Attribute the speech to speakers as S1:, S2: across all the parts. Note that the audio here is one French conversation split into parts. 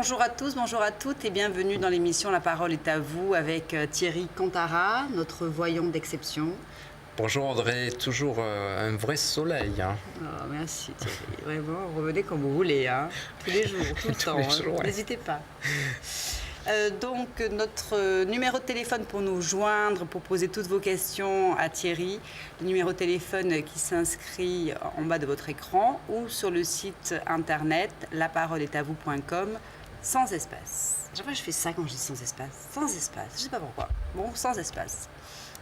S1: bonjour à tous, bonjour à toutes et bienvenue dans l'émission La parole est à vous avec Thierry Cantara, notre voyant d'exception.
S2: Bonjour Audrey, toujours un vrai soleil. Hein.
S1: Oh, merci Thierry, vraiment, revenez quand vous voulez, hein. Tous les jours, tout le temps,
S2: les jours, ouais.
S1: N'hésitez pas. Donc notre numéro de téléphone pour nous joindre, pour poser toutes vos questions à Thierry, le numéro de téléphone qui s'inscrit en bas de votre écran ou sur le site internet laparoleestavous.com sans espace. Chaque fois je fais ça quand je dis sans espace, je sais pas pourquoi, bon sans espace.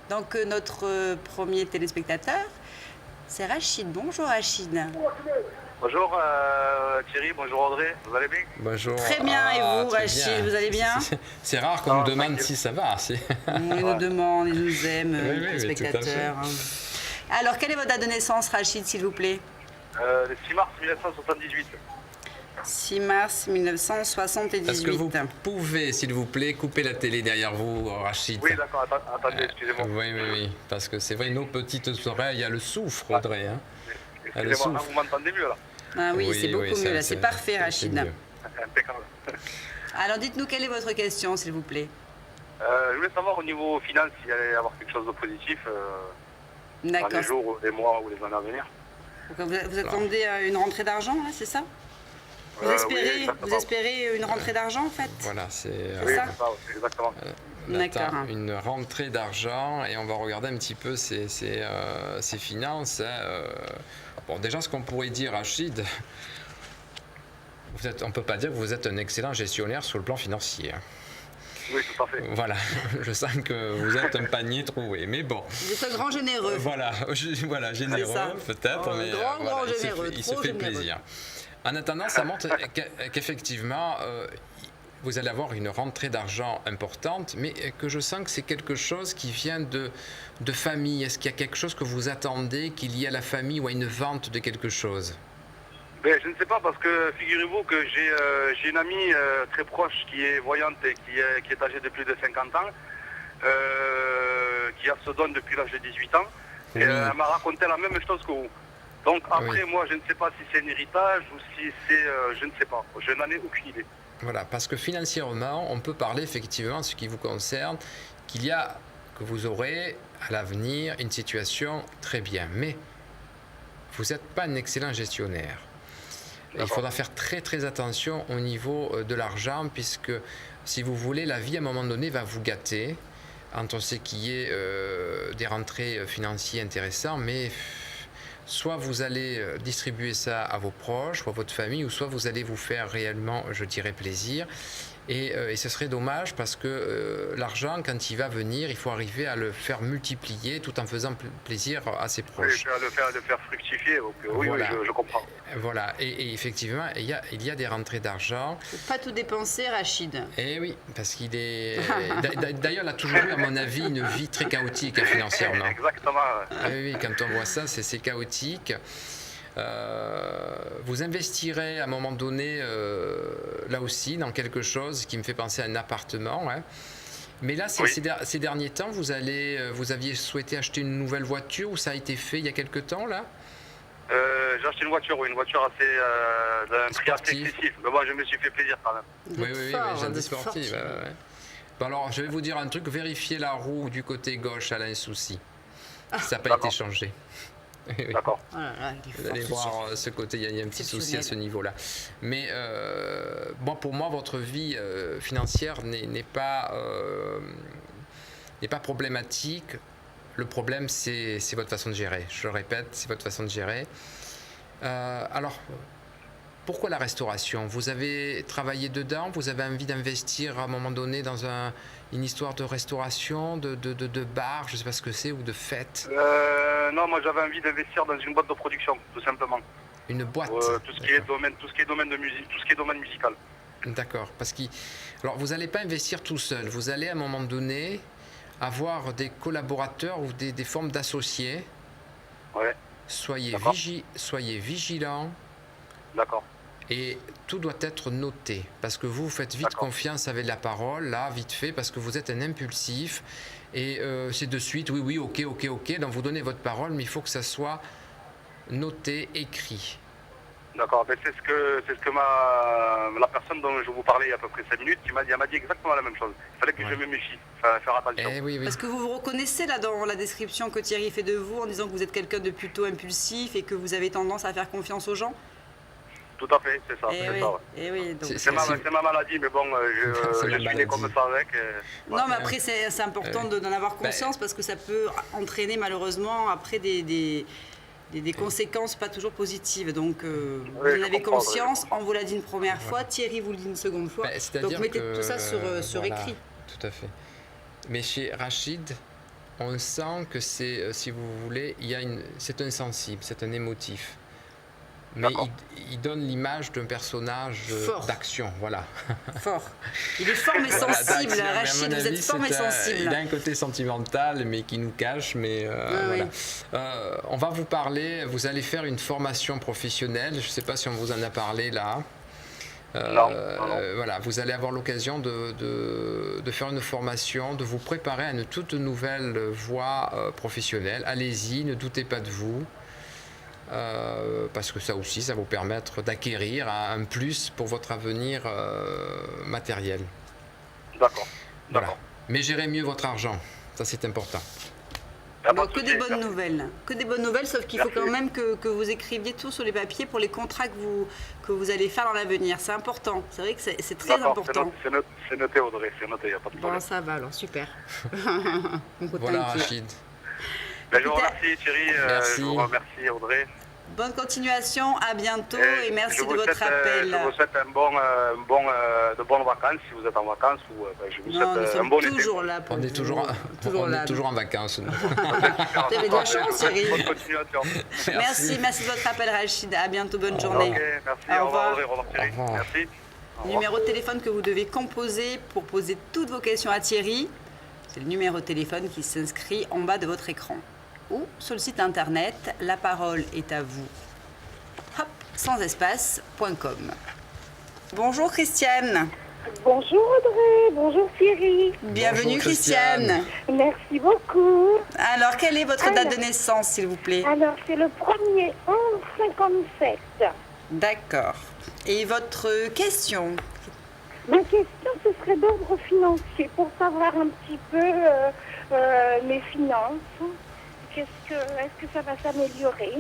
S1: Donc notre premier téléspectateur c'est Rachid. Bonjour Rachid.
S3: Bonjour Thierry, bonjour Audrey, vous allez bien?
S2: Bonjour.
S1: Très bien, et vous Rachid,
S2: bien.
S1: vous allez bien?
S2: C'est rare qu'on nous demande si ça va.
S1: On nous demande, ils nous aiment, les
S2: oui,
S1: spectateurs. Alors, quelle est votre date de naissance, Rachid, s'il vous plaît?
S3: Le 6 mars 1978.
S1: 6 mars 1978.
S2: Est-ce que vous pouvez, s'il vous plaît, couper la télé derrière vous, Rachid?
S3: Oui, d'accord, attendez, excusez-moi.
S2: Oui, parce que c'est vrai, nos petites oreilles, il y a le soufre, Audrey. Hein.
S3: Excusez-moi, vous m'entendez mieux là?
S1: Ah oui, c'est beaucoup mieux là, c'est parfait Rachid.
S3: Impeccable.
S1: Alors dites-nous quelle est votre question s'il vous plaît.
S3: Je voulais savoir au niveau finance s'il y allait y avoir quelque chose de positif dans les jours, ou les mois ou les années à venir.
S1: Vous attendez une rentrée d'argent là, c'est ça? Vous espérez une rentrée d'argent en fait?
S2: Voilà, c'est
S1: ça,
S3: exactement.
S2: On attend une rentrée d'argent et on va regarder un petit peu ses finances. Hein. Bon, déjà, ce qu'on pourrait dire, Rachid, on ne peut pas dire que vous êtes un excellent gestionnaire sur le plan financier.
S3: Oui, tout à fait.
S2: Voilà, je sens que vous êtes un panier troué, mais bon.
S1: Vous êtes un grand généreux.
S2: Voilà, généreux peut-être, mais
S1: grand généreux,
S2: il se fait plaisir. En attendant, ça montre qu'effectivement, vous allez avoir une rentrée d'argent importante, mais que je sens que c'est quelque chose qui vient de famille. Est-ce qu'il y a quelque chose que vous attendez, qu'il y ait à la famille ou à une vente de quelque chose?
S3: Je ne sais pas, parce que figurez-vous que j'ai une amie très proche qui est voyante et qui est âgée de plus de 50 ans, qui a ce don depuis l'âge de 18 ans, et elle m'a raconté la même chose que vous. Donc après, moi, je ne sais pas si c'est un héritage ou si c'est... je ne sais pas, je n'en ai aucune idée.
S2: Voilà, parce que financièrement, on peut parler effectivement, ce qui vous concerne, que vous aurez à l'avenir une situation très bien. Mais vous n'êtes pas un excellent gestionnaire. Il faudra faire très très attention au niveau de l'argent, puisque si vous voulez, la vie à un moment donné va vous gâter, entre ce qui est des rentrées financières intéressantes, mais soit vous allez distribuer ça à vos proches ou à votre famille, ou soit vous allez vous faire réellement, je dirais, plaisir. Et ce serait dommage parce que l'argent, quand il va venir, il faut arriver à le faire multiplier tout en faisant plaisir à ses proches.
S3: Oui, le faire fructifier, donc,
S2: voilà.
S3: Oui, je comprends.
S2: Voilà, et effectivement, il y a des rentrées d'argent.
S1: Il ne faut pas tout dépenser, Rachid.
S2: Eh oui, parce qu'il est... D'ailleurs, il a toujours eu, à mon avis, une vie très chaotique financièrement.
S3: Exactement.
S2: Oui, quand on voit ça, c'est chaotique. Vous investirez à un moment donné là aussi dans quelque chose qui me fait penser à un appartement. Hein. Mais là, ces derniers temps, vous aviez souhaité acheter une nouvelle voiture ou ça a été fait il y a quelque temps là?
S3: J'ai acheté une voiture assez d'un prix assez excessif. Mais bon, je me suis fait plaisir quand même.
S2: Oui, j'en dis sportif. Bon, alors, je vais vous dire un truc, vérifiez la roue du côté gauche, elle a un souci. Ça n'a pas été changé.
S3: Oui. D'accord.
S2: Vous allez voir ce côté, il y a un petit souci à ce niveau-là. Mais pour moi, votre vie financière n'est pas problématique. Le problème, c'est votre façon de gérer. Je le répète, c'est votre façon de gérer. Alors, pourquoi la restauration? Vous avez travaillé dedans? Vous avez envie d'investir à un moment donné dans une histoire de restauration, de bar, je ne sais pas ce que c'est, ou de fête?
S3: Non, moi j'avais envie d'investir dans une boîte de production, tout simplement.
S2: Une boîte?
S3: Tout ce qui est domaine de musique, tout ce qui est domaine musical.
S2: D'accord, alors vous n'allez pas investir tout seul, vous allez à un moment donné avoir des collaborateurs ou des formes d'associés.
S3: Ouais.
S2: Soyez vigilants.
S3: D'accord.
S2: Et tout doit être noté, parce que vous faites vite confiance avec la parole, là, vite fait, parce que vous êtes un impulsif, et c'est de suite, oui, ok, donc vous donnez votre parole, mais il faut que ça soit noté, écrit.
S3: D'accord, ben c'est ce que la personne dont je vous parlais il y a à peu près 5 minutes, elle m'a dit exactement la même chose. Il fallait que je me méfie, faire attention.
S2: Oui.
S1: Parce que vous vous reconnaissez là dans la description que Thierry fait de vous en disant que vous êtes quelqu'un de plutôt impulsif et que vous avez tendance à faire confiance aux gens.
S3: Tout à fait, c'est ça. C'est ma maladie, mais bon, je suis né comme ça avec.
S1: Non, mais après, c'est important d'en avoir conscience parce que ça peut entraîner malheureusement après des conséquences pas toujours positives. Donc, vous en avez conscience, on vous l'a dit une première fois, Thierry vous le dit une seconde fois. Donc, mettez tout ça sur écrit.
S2: Tout à fait. Mais chez Rachid, on sent que c'est, si vous voulez, c'est un sensible, c'est un émotif. Mais il donne l'image d'un personnage d'action, voilà.
S1: Fort. Il est fort mais sensible, Rachid, vous êtes fort mais sensible.
S2: Il a un côté sentimental, mais qui nous cache, mais voilà. On va vous parler, vous allez faire une formation professionnelle, je ne sais pas si on vous en a parlé là.
S3: Non.
S2: Voilà, vous allez avoir l'occasion de faire une formation, de vous préparer à une toute nouvelle voie professionnelle. Allez-y, ne doutez pas de vous. Parce que ça aussi, ça va vous permettre d'acquérir un plus pour votre avenir matériel.
S3: D'accord.
S2: Voilà. Mais gérez mieux votre argent, ça c'est important.
S1: Bon, que des bonnes nouvelles. Que des bonnes nouvelles, sauf qu'il faut quand même que vous écriviez tout sur les papiers pour les contrats que vous allez faire dans l'avenir. C'est important. C'est vrai que c'est très important.
S3: C'est noté, Audrey, c'est noté, il n'y a pas de problème.
S1: Bon, ça va alors, super.
S2: Voilà, Rachid.
S3: Ben, je vous remercie, Thierry. Je vous remercie, Audrey.
S1: Bonne continuation, à bientôt et merci de votre appel.
S3: Je vous souhaite de bonnes vacances si vous êtes en vacances ou je vous souhaite un bon été.
S1: Là
S2: on est toujours en vacances.
S1: Vous avez de la chance, Thierry.
S3: Bonne continuation.
S1: Merci de votre appel, Rachid. À bientôt, bonne journée.
S3: Ok, merci. Au revoir, Audrey. Au revoir, Thierry. Merci.
S1: Le numéro de téléphone que vous devez composer pour poser toutes vos questions à Thierry, c'est le numéro de téléphone qui s'inscrit en bas de votre écran. Ou sur le site internet la parole est à vous, hop, sans espace.com. Bonjour Christiane.
S4: Bonjour Audrey, bonjour Thierry.
S1: Bienvenue
S2: bonjour,
S1: Christiane.
S4: Merci beaucoup.
S1: Alors, quelle est votre date de naissance, s'il vous plaît?
S4: Alors, c'est le 1er 11-57.
S1: D'accord. Et votre question?
S4: Ma question, ce serait d'ordre financier, pour savoir un petit peu mes finances. Est-ce que ça va s'améliorer?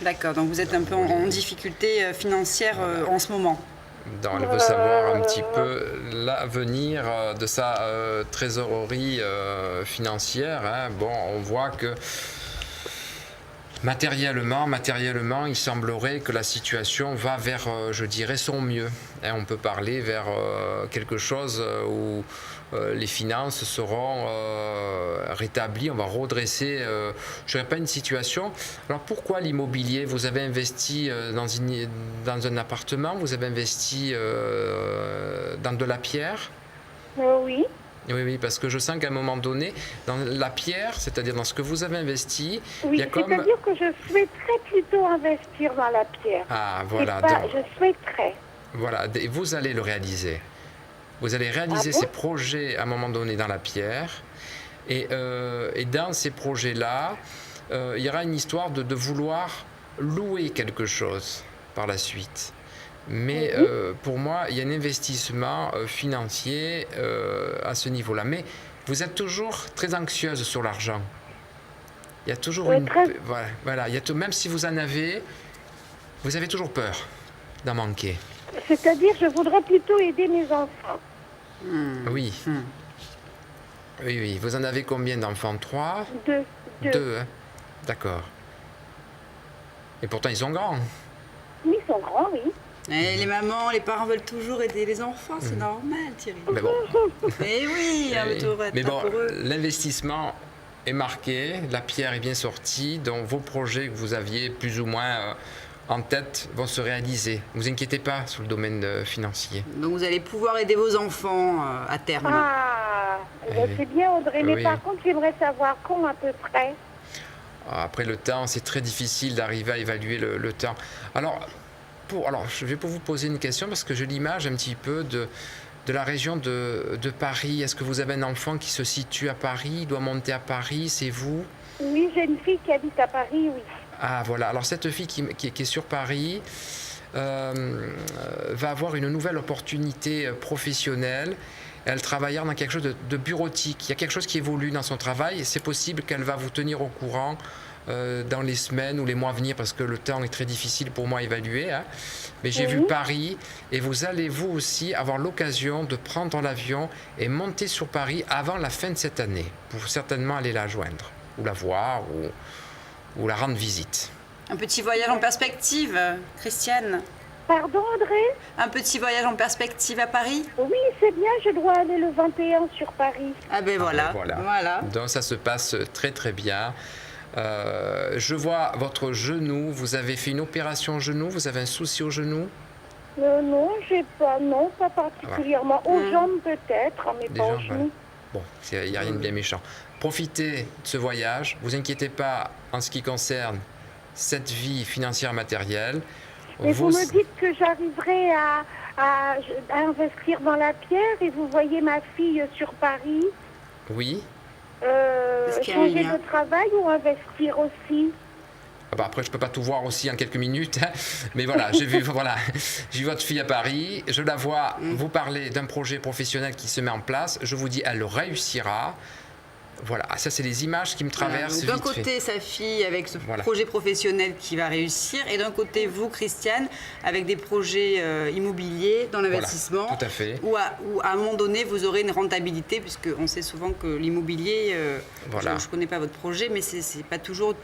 S1: D'accord, donc vous êtes un peu en difficulté financière en ce moment.
S2: Elle veut savoir un petit peu l'avenir de sa trésorerie financière. Hein. Bon, on voit que matériellement, il semblerait que la situation va vers, je dirais, son mieux. Hein, on peut parler vers quelque chose où les finances seront rétablies, on va redresser, je dirais pas une situation. Alors pourquoi l'immobilier? Vous avez investi dans un appartement, vous avez investi dans de la pierre?
S4: Oui.
S2: Oui, parce que je sens qu'à un moment donné, dans la pierre, c'est-à-dire dans ce que vous avez investi,
S4: oui,
S2: il y a comme...
S4: c'est-à-dire que je souhaiterais plutôt investir dans la pierre.
S2: Ah, voilà.
S4: Je souhaiterais.
S2: Voilà, et vous allez le réaliser. Vous allez réaliser ces projets à un moment donné dans la pierre. Et dans ces projets-là, il y aura une histoire de vouloir louer quelque chose par la suite. Mais pour moi, il y a un investissement financier à ce niveau-là. Mais vous êtes toujours très anxieuse sur l'argent. Il y a toujours voilà, même si vous en avez, vous avez toujours peur d'en manquer.
S4: C'est-à-dire, je voudrais plutôt aider mes enfants.
S2: Oui. Oui. Vous en avez combien d'enfants? 3?
S4: 2.
S2: 2, hein? D'accord. Et pourtant, ils sont grands.
S4: Oui, ils sont grands, oui.
S1: Et les mamans, les parents veulent toujours aider les enfants, c'est normal, Thierry.
S2: Mais bon.
S1: Mais oui,
S2: mais bon, l'investissement est marqué, la pierre est bien sortie, donc vos projets que vous aviez plus ou moins en tête vont se réaliser. Ne vous inquiétez pas sur le domaine financier.
S1: Donc vous allez pouvoir aider vos enfants à terme.
S4: Ah, c'est bien Audrey, mais par contre j'aimerais savoir quand à peu près.
S2: Après le temps, c'est très difficile d'arriver à évaluer le temps. Alors, je vais vous poser une question parce que j'ai l'image un petit peu de la région de Paris. Est-ce que vous avez un enfant qui se situe à Paris, il doit monter à Paris, c'est vous?
S4: Oui, j'ai une fille qui habite à Paris, oui.
S2: Ah voilà, alors cette fille qui est sur Paris, va avoir une nouvelle opportunité professionnelle. Elle travaillera dans quelque chose de bureautique. Il y a quelque chose qui évolue dans son travail et c'est possible qu'elle va vous tenir au courant dans les semaines ou les mois à venir parce que le temps est très difficile pour moi à évaluer. Hein. Mais j'ai vu Paris et vous allez vous aussi avoir l'occasion de prendre l'avion et monter sur Paris avant la fin de cette année pour certainement aller la joindre ou la voir ou la rendre visite.
S1: Un petit voyage en perspective, Christiane.
S4: Pardon, Audrey?
S1: Un petit voyage en perspective à Paris?
S4: Oui, c'est bien, je dois aller le 21 sur Paris.
S1: Ah ben voilà. Voilà.
S2: Donc ça se passe très très bien. Je vois votre genou, vous avez fait une opération au genou, vous avez un souci au genou?
S4: Non, pas particulièrement. Aux jambes peut-être, mais pas aux genoux.
S2: Bon, il n'y a rien de bien méchant. Profitez de ce voyage, vous inquiétez pas en ce qui concerne cette vie financière matérielle.
S4: Et vous me dites que j'arriverai à investir dans la pierre et vous voyez ma fille sur Paris.
S2: Oui.
S4: Changer de travail ou investir aussi?
S2: Après, je ne peux pas tout voir aussi en quelques minutes, hein. Mais voilà, j'ai vu votre fille à Paris, je la vois vous parler d'un projet professionnel qui se met en place, je vous dis, elle le réussira. Voilà, ça c'est les images qui me traversent.
S1: D'un côté, sa fille avec ce projet professionnel qui va réussir, et d'un côté, vous, Christiane, avec des projets immobiliers dans l'investissement.
S2: Voilà, tout à fait.
S1: Où à un moment donné, vous aurez une rentabilité, puisqu'on sait souvent que l'immobilier, je ne connais pas votre projet, mais ce n'est pas toujours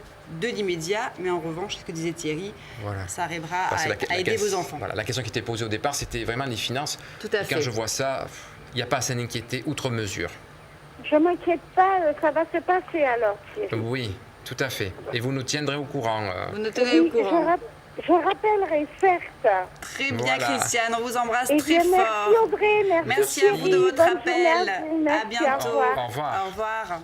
S1: de l'immédiat, mais en revanche, ce que disait Thierry, ça arrivera à aider vos enfants.
S2: Voilà, la question qui était posée au départ, c'était vraiment les finances.
S1: Tout à fait.
S2: Quand je vois ça, il n'y a pas à s'en inquiéter outre mesure.
S4: Je ne m'inquiète pas, ça va se passer alors, Thierry.
S2: Oui, tout à fait. Et vous nous tiendrez au courant.
S1: Vous nous tenez au courant.
S4: Je rappellerai, certes.
S1: Très bien, Christiane, on vous embrasse
S4: très
S1: fort.
S4: Merci, Audrey.
S1: Merci à vous de votre appel. À bientôt.
S4: Au
S2: revoir.
S1: Au revoir.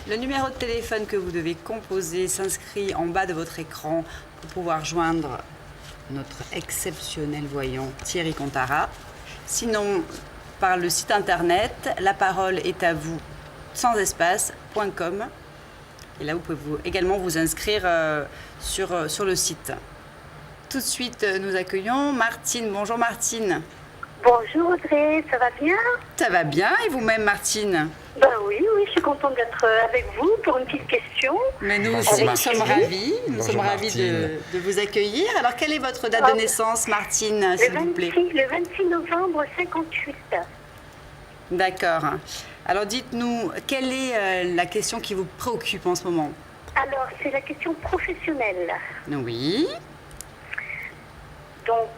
S1: Le numéro de téléphone que vous devez composer s'inscrit en bas de votre écran pour pouvoir joindre notre exceptionnel voyant Thierry Contara. Sinon, par le site internet laparoleestavou sans espace.com. Et là, vous pouvez également vous inscrire sur le site. Tout de suite, nous accueillons Martine. Bonjour Martine.
S5: Bonjour Audrey, ça va bien?
S1: Ça va bien, et vous-même Martine?
S5: Ben oui, je suis contente d'être avec vous pour une petite question.
S1: Mais nous aussi, nous sommes ravis. Nous sommes ravis de vous accueillir. Alors, quelle est votre date de naissance, Martine, s'il vous plaît?
S5: Le 26 novembre 58.
S1: D'accord. Alors, dites-nous, quelle est la question qui vous préoccupe en ce moment?
S5: Alors, c'est la question professionnelle.
S1: Oui.
S5: Donc,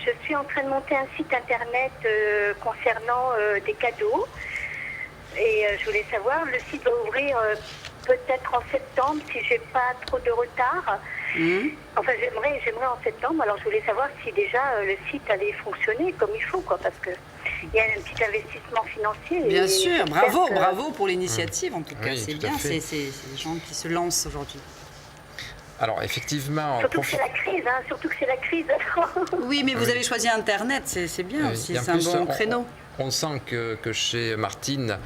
S5: je suis en train de monter un site internet concernant des cadeaux. Et je voulais savoir, le site va ouvrir peut-être en septembre, si j'ai pas trop de retard. Enfin, j'aimerais en septembre. Alors, je voulais savoir si déjà le site allait fonctionner comme il faut, quoi, parce que il y a un petit investissement financier.
S1: Bien sûr, bravo pour l'initiative. En tout cas, c'est bien. C'est les gens qui se lancent aujourd'hui.
S2: Alors, effectivement...
S5: Surtout que c'est la crise,
S1: Oui, mais vous avez choisi Internet, c'est bien aussi, c'est un bon créneau.
S2: On sent que chez Martine...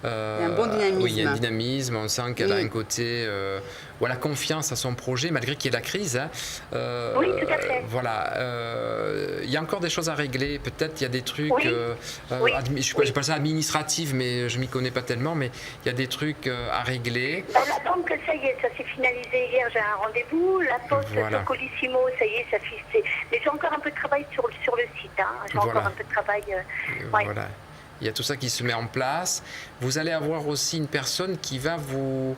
S1: il y a un bon dynamisme.
S2: Oui, il y a un dynamisme, on sent qu'elle a un côté... la confiance à son projet, malgré qu'il y ait la crise. Hein.
S5: Oui, tout à fait.
S2: Voilà. Il y a encore des choses à régler. Peut-être il y a des trucs... je pas ça administratif, mais je m'y connais pas tellement, mais il y a des trucs à régler.
S5: Dans la banque, ça y est, ça s'est finalisé hier, j'ai un rendez-vous. La poste sur Colissimo, ça y est, ça fait... Mais j'ai encore un peu de travail sur le site. Hein. J'ai encore un peu de travail...
S2: Voilà. Il y a tout ça qui se met en place. Vous allez avoir aussi une personne qui va vous...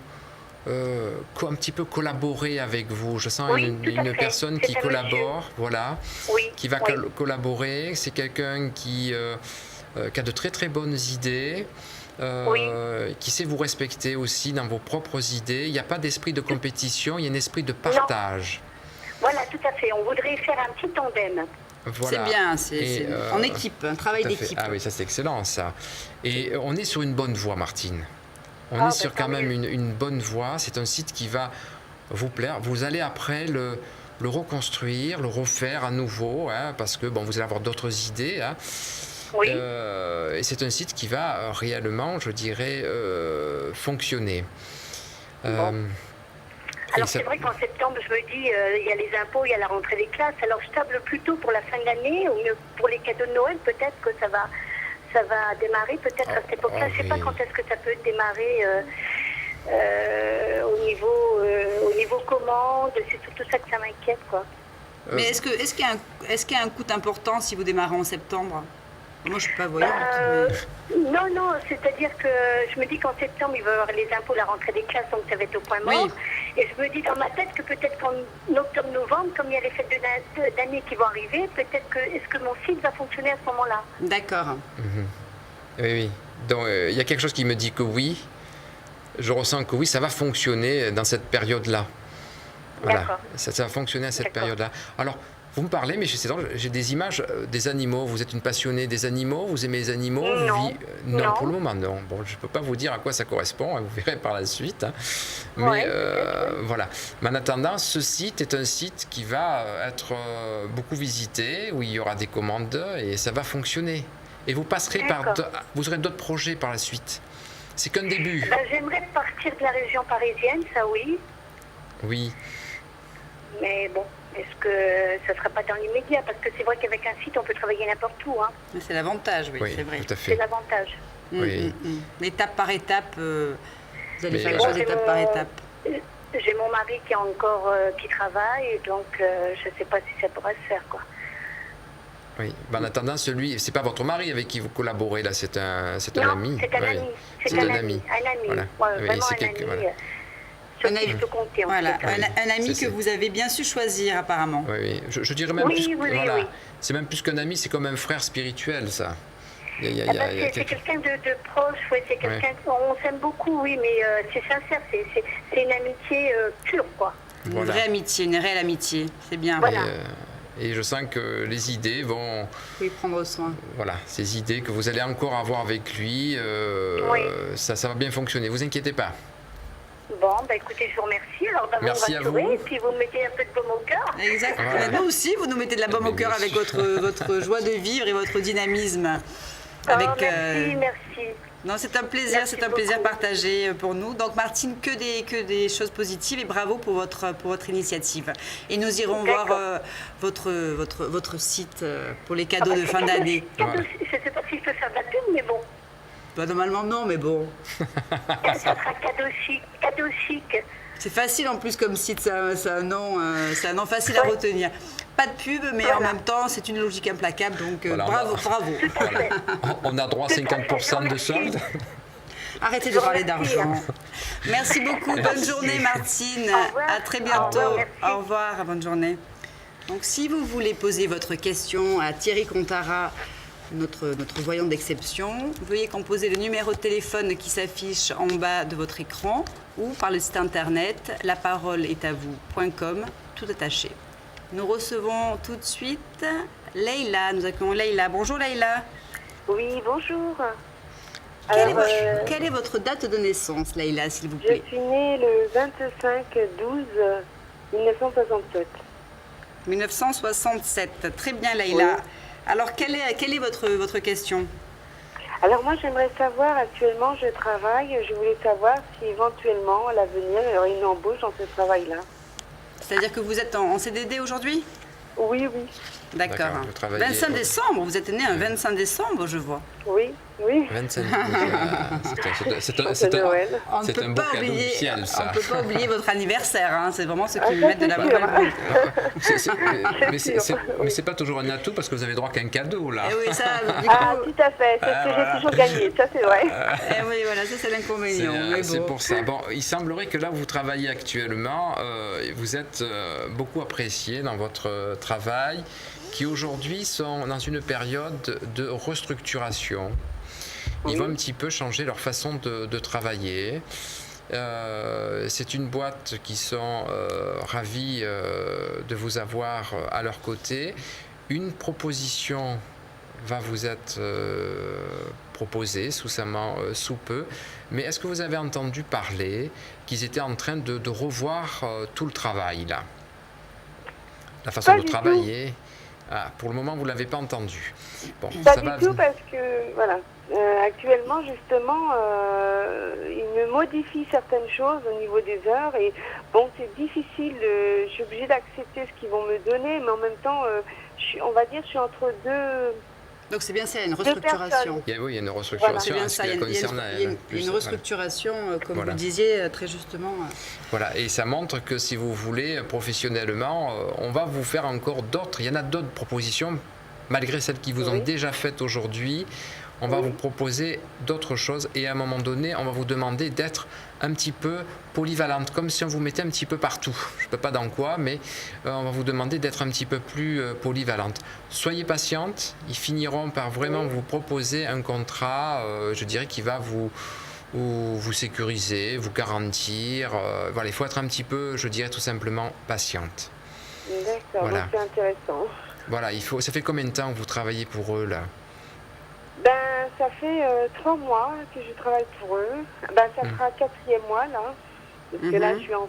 S2: un petit peu collaborer avec vous. Je sens une personne qui collabore, qui va collaborer. C'est quelqu'un qui a de très très bonnes idées, qui sait vous respecter aussi dans vos propres idées. Il n'y a pas d'esprit de compétition, il y a un esprit de partage.
S5: Non. Voilà, tout à fait. On voudrait faire un petit tandem.
S1: Voilà. C'est bien, c'est en équipe, un travail d'équipe.
S2: Ah oui, ça c'est excellent ça. Et on est sur une bonne voie, Martine. On est sur quand même une bonne voie. C'est un site qui va vous plaire. Vous allez après le reconstruire, le refaire à nouveau, hein, parce que vous allez avoir d'autres idées. Hein. Et c'est un site qui va réellement, je dirais, fonctionner.
S5: Alors c'est vrai qu'en septembre, je me dis, il y a les impôts, il y a la rentrée des classes. Alors je table plutôt pour la fin de l'année, ou mieux pour les cadeaux de Noël, peut-être que ça va démarrer, peut-être à cette époque-là. Je ne sais pas quand est-ce que ça peut démarrer au niveau commande. C'est surtout ça que ça m'inquiète, quoi.
S1: Mais est-ce qu'il y a un coût important si vous démarrez en septembre? Moi, je ne suis pas voyante.
S5: Non, c'est-à-dire que je me dis qu'en septembre, il va y avoir les impôts, la rentrée des classes, donc ça va être au point mort.
S1: Oui.
S5: Et je me dis dans ma tête que peut-être qu'en octobre-novembre, comme il y a les fêtes d'année qui vont arriver, peut-être que est-ce que mon site va fonctionner à ce moment-là?
S1: D'accord.
S2: Oui. Donc, il y a quelque chose qui me dit que oui. Je ressens que oui, ça va fonctionner dans cette période-là. Voilà, ça va fonctionner à cette période-là. Alors, vous me parlez, mais j'ai des images des animaux. Vous êtes une passionnée des animaux? Vous aimez les animaux? Non, pour le moment, non. Bon, je ne peux pas vous dire à quoi ça correspond. Vous verrez par la suite. Hein. Mais voilà. Mais en attendant, ce site est un site qui va être beaucoup visité, où il y aura des commandes et ça va fonctionner. Et vous passerez vous aurez d'autres projets par la suite. C'est qu'un début.
S5: J'aimerais partir de la région parisienne, ça oui.
S2: Oui.
S5: Mais bon, est-ce que ça ne sera pas dans l'immédiat? Parce que c'est vrai qu'avec un site, on peut travailler n'importe où. Hein.
S1: C'est l'avantage, oui, c'est vrai.
S2: Tout à fait.
S5: C'est l'avantage.
S2: Oui.
S1: Étape par étape, vous allez faire les choses étape par étape.
S5: J'ai mon mari qui est encore qui travaille, et donc je ne sais pas si ça pourra se faire, quoi.
S2: Oui. En attendant, c'est pas votre mari avec qui vous collaborez là, c'est un ami.
S5: C'est un ami.
S2: C'est un ami.
S5: Voilà. Vraiment un ami.
S1: Un ami, un ami que vous avez bien su choisir apparemment.
S2: Oui. Je dirais même plus. C'est même plus qu'un ami, c'est comme un frère spirituel, ça.
S5: C'est quelqu'un de proche, c'est quelqu'un. On s'aime beaucoup, oui, mais c'est sincère, c'est une amitié pure, quoi.
S1: Une vraie amitié, une réelle amitié, c'est bien.
S5: Voilà.
S2: Et je sens que les idées vont...
S1: Oui, prendre soin.
S2: Voilà, ces idées que vous allez encore avoir avec lui, ça va bien fonctionner, vous inquiétez pas.
S5: Bon, écoutez, je vous remercie alors d'avoir rassuré, et puis vous me mettez un peu de baume au cœur.
S1: Exactement. Voilà. Nous aussi, vous nous mettez de la baume au cœur avec votre joie de vivre et votre dynamisme.
S5: Merci.
S1: Non, c'est un plaisir, partagé pour nous. Donc Martine, que des choses positives et bravo pour votre initiative. Et nous irons voir votre site pour les cadeaux de fin d'année.
S5: Je ne sais pas si je peux faire de la pub, mais bon.
S1: Normalement non, mais bon.
S5: Ça sera cadeau chic.
S1: C'est facile en plus comme site, c'est un nom facile à retenir. Pas de pub, mais en même temps, c'est une logique implacable, donc bravo.
S2: Voilà. On a droit à 50% de solde.
S1: Arrêtez de parler d'argent. Merci beaucoup, bonne journée Martine. À très bientôt. Au revoir, bonne journée. Donc si vous voulez poser votre question à Thierry Contara, notre voyant d'exception, veuillez composer le numéro de téléphone qui s'affiche en bas de votre écran ou par le site internet laparoleestavou.com, tout attaché. Nous recevons tout de suite Leïla. Nous accueillons Leïla. Bonjour Leïla.
S5: Oui, bonjour.
S1: Quelle est votre date de naissance, Leïla, s'il vous plaît?
S6: Je suis née le 25/12/1967.
S1: 1967. Très bien, Leïla. Oui. Alors, quelle est votre question?
S6: Alors, moi, j'aimerais savoir, actuellement, je travaille, je voulais savoir si éventuellement, à l'avenir, il y aurait une embauche dans ce travail-là.
S1: C'est-à-dire que vous êtes en CDD aujourd'hui?
S6: Oui.
S1: D'accord. 25 décembre, vous êtes né un 25 décembre, je vois.
S6: Oui.
S2: 25 c'est un beau cadeau du ciel, ça.
S1: On ne peut pas oublier votre anniversaire, hein. C'est vraiment ce qui me met de la bonne.
S2: Mais c'est pas toujours un atout parce que vous avez droit qu'à un cadeau, là.
S1: Et oui, ça,
S6: tout à fait, c'est ce que j'ai toujours gagné, ça c'est vrai.
S1: Et oui, voilà, ça c'est l'inconvénient.
S2: C'est pour ça. Bon, il semblerait que là où vous travaillez actuellement, vous êtes beaucoup apprécié dans votre travail, qui aujourd'hui sont dans une période de restructuration. Ils vont un petit peu changer leur façon de travailler. C'est une boîte qui sont ravis de vous avoir à leur côté. Une proposition va vous être proposée sous peu. Mais est-ce que vous avez entendu parler qu'ils étaient en train de revoir tout le travail là? La façon de travailler. Ah, pour le moment, vous ne l'avez pas entendu. Bon,
S6: Pas
S2: ça
S6: du
S2: va
S6: tout parce que, voilà, actuellement, justement, il me modifie certaines choses au niveau des heures et bon, c'est difficile, je suis obligée d'accepter ce qu'ils vont me donner, mais en même temps, on va dire, je suis entre deux...
S1: Donc c'est bien ça, il y a une restructuration.
S2: il y a une restructuration.
S1: C'est bien ça, il y a une restructuration, comme vous le disiez très justement.
S2: Voilà, et ça montre que si vous voulez, professionnellement, on va vous faire encore d'autres, il y en a d'autres propositions, malgré celles qui vous ont déjà faites aujourd'hui. On va vous proposer d'autres choses et à un moment donné, on va vous demander d'être un petit peu polyvalente, comme si on vous mettait un petit peu partout. Je ne sais pas dans quoi, mais on va vous demander d'être un petit peu plus polyvalente. Soyez patiente, ils finiront par vraiment vous proposer un contrat, je dirais, qui va vous sécuriser, vous garantir. Voilà, il faut être un petit peu, je dirais tout simplement, patiente.
S6: D'accord,
S2: Voilà.
S6: donc c'est intéressant.
S2: Voilà, ça fait combien de temps que vous travaillez pour eux là?
S6: Ben, ça fait 3 mois que je travaille pour eux. Ben, ça fera 4e mois, là. Parce que là, je suis en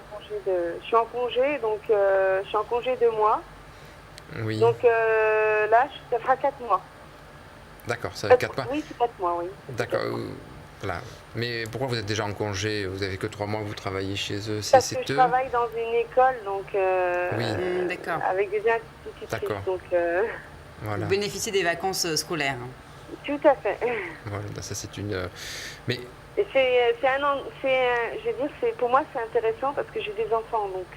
S6: congé, donc je suis en congé 2 mois.
S2: Oui.
S6: Donc là, ça fera 4 mois.
S2: D'accord, ça fait 4 mois.
S6: Oui, c'est 4 mois, oui.
S2: D'accord. Voilà. Mais pourquoi vous êtes déjà en congé? Vous avez que 3 mois que vous travaillez chez eux.
S6: Parce que je travaille dans une école, donc
S1: d'accord.
S6: avec des institutrices.
S2: D'accord.
S6: Donc,
S1: vous bénéficiez des vacances scolaires.
S6: Tout à fait.
S2: Voilà, ça c'est une. Mais
S6: et je veux dire, pour moi c'est intéressant parce que j'ai des enfants, donc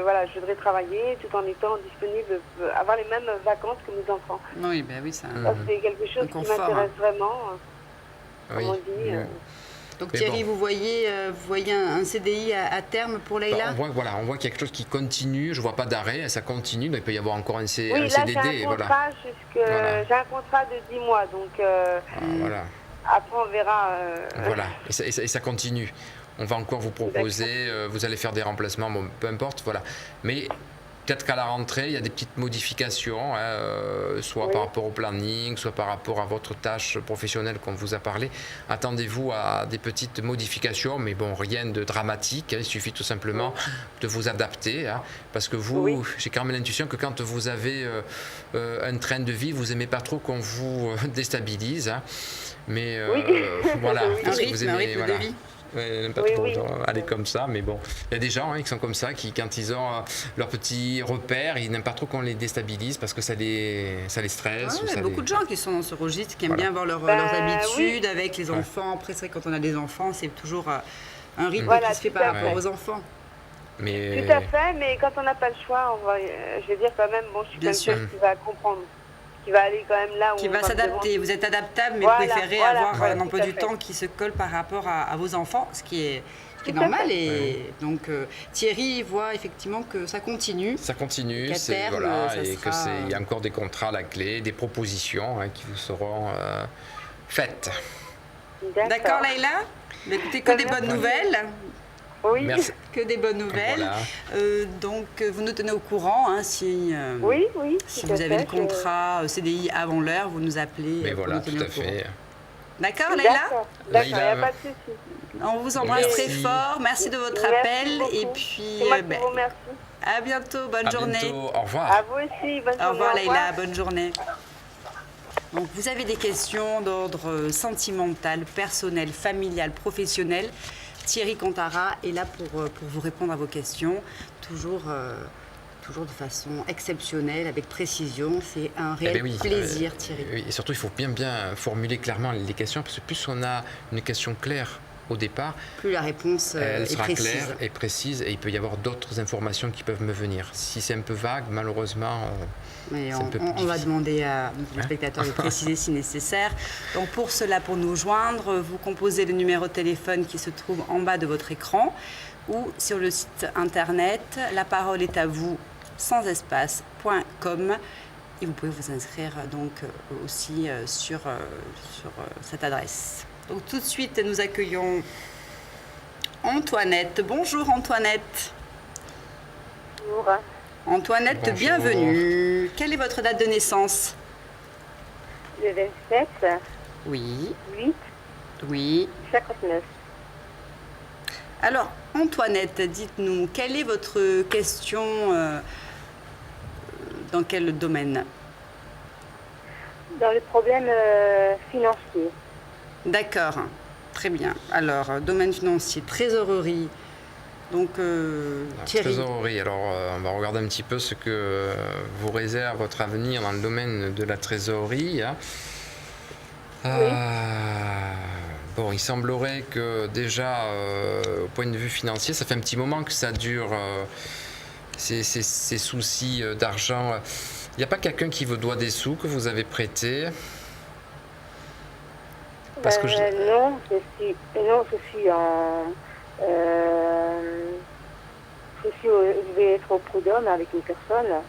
S6: voilà, je voudrais travailler tout en étant disponible, avoir les mêmes vacances que mes enfants.
S1: Oui, ben oui, ça.
S6: C'est quelque chose qui m'intéresse vraiment.
S2: Oui.
S6: Comme on dit.
S1: Donc Thierry, vous voyez un CDI à terme pour Leïla?
S2: On voit quelque chose qui continue, je ne vois pas d'arrêt, ça continue, donc il peut y avoir encore un CDD.
S6: Oui, là j'ai un contrat, j'ai un contrat de 10 mois, donc
S2: voilà.
S6: Après on verra.
S2: Voilà, et ça continue. On va encore vous proposer, vous allez faire des remplacements, bon, peu importe, voilà. Mais peut-être qu'à la rentrée, il y a des petites modifications, soit par rapport au planning, soit par rapport à votre tâche professionnelle qu'on vous a parlé. Attendez-vous à des petites modifications, mais bon, rien de dramatique. Il suffit tout simplement de vous adapter. Parce que vous, j'ai quand même l'intuition que quand vous avez un train de vie, vous n'aimez pas trop qu'on vous déstabilise. Mais voilà, parce que vous aimez...
S1: de vie.
S2: Pas trop aller comme ça, mais bon, il y a des gens qui sont comme ça, qui quand ils ont leur petit repère, ils n'aiment pas trop qu'on les déstabilise parce que ça les stresse.
S1: Il y a beaucoup de gens qui sont dans ce registre, qui aiment bien avoir leurs habitudes avec les enfants. Après, c'est vrai, quand on a des enfants, c'est toujours un rythme qui se fait par rapport aux enfants.
S2: Mais...
S6: Tout à fait, mais quand on n'a pas le choix, je vais dire quand même, bon, je suis quelqu'un qui va comprendre. Qui va aller quand même là où
S1: qui va s'adapter. Vous êtes adaptable, mais vous préférez avoir un emploi du temps qui se colle par rapport à vos enfants, ce qui est normal. Et donc Thierry voit effectivement que ça continue.
S2: Ça continue, et qu'il y a encore des contrats à la clé, des propositions qui vous seront faites.
S6: D'accord,
S1: Leïla. Écoutez, que des bonnes nouvelles.
S6: Oui.
S2: Merci.
S1: Que des bonnes nouvelles. Voilà. Donc, vous nous tenez au courant. Si vous avez le contrat CDI avant l'heure, vous nous appelez.
S2: Mais voilà, tout à fait.
S1: D'accord, Leïla?
S6: D'accord, il n'y a pas de souci.
S1: On vous embrasse très fort. Merci de votre appel. Et puis,
S6: merci.
S1: À bientôt. Bonne journée.
S2: Bientôt. Au revoir.
S6: À vous aussi. Bonne journée.
S1: Au revoir, Leïla. Bonne journée. Donc, vous avez des questions d'ordre sentimental, personnel, familial, professionnel. Thierry Cantara est là pour vous répondre à vos questions, toujours de façon exceptionnelle, avec précision. C'est un réel plaisir, Thierry.
S2: Et surtout, il faut bien formuler clairement les questions, parce que plus on a une question claire au départ,
S1: plus la réponse
S2: elle
S1: est
S2: sera
S1: précise.
S2: claire et précise, et il peut y avoir d'autres informations qui peuvent me venir. Si c'est un peu vague, malheureusement...
S1: Mais on va demander à nos spectateurs de préciser si nécessaire. Donc pour cela, pour nous joindre, vous composez le numéro de téléphone qui se trouve en bas de votre écran ou sur le site internet laparoleestavous sans espace.com, et vous pouvez vous inscrire donc aussi sur cette adresse. Donc tout de suite, nous accueillons Antoinette. Bonjour Antoinette.
S6: Bonjour.
S1: Antoinette, bonjour. Bienvenue. Quelle est votre date de naissance?
S6: Le 27.
S1: Oui.
S6: 8.
S1: Oui.
S6: 59.
S1: Alors, Antoinette, dites-nous, quelle est votre question, dans quel domaine?
S4: dans le problème financier.
S1: D'accord, très bien. Alors, domaine financier, trésorerie. Donc, Thierry.
S2: Trésorerie, alors on va regarder un petit peu ce que vous réserve votre avenir dans le domaine de la trésorerie. Hein. Bon, il semblerait que déjà, au point de vue financier, ça fait un petit moment que ça dure, ces soucis d'argent. Il n'y a pas quelqu'un qui vous doit des sous que vous avez prêtés? Parce que
S4: non, je vais être au prud'homme avec une personne.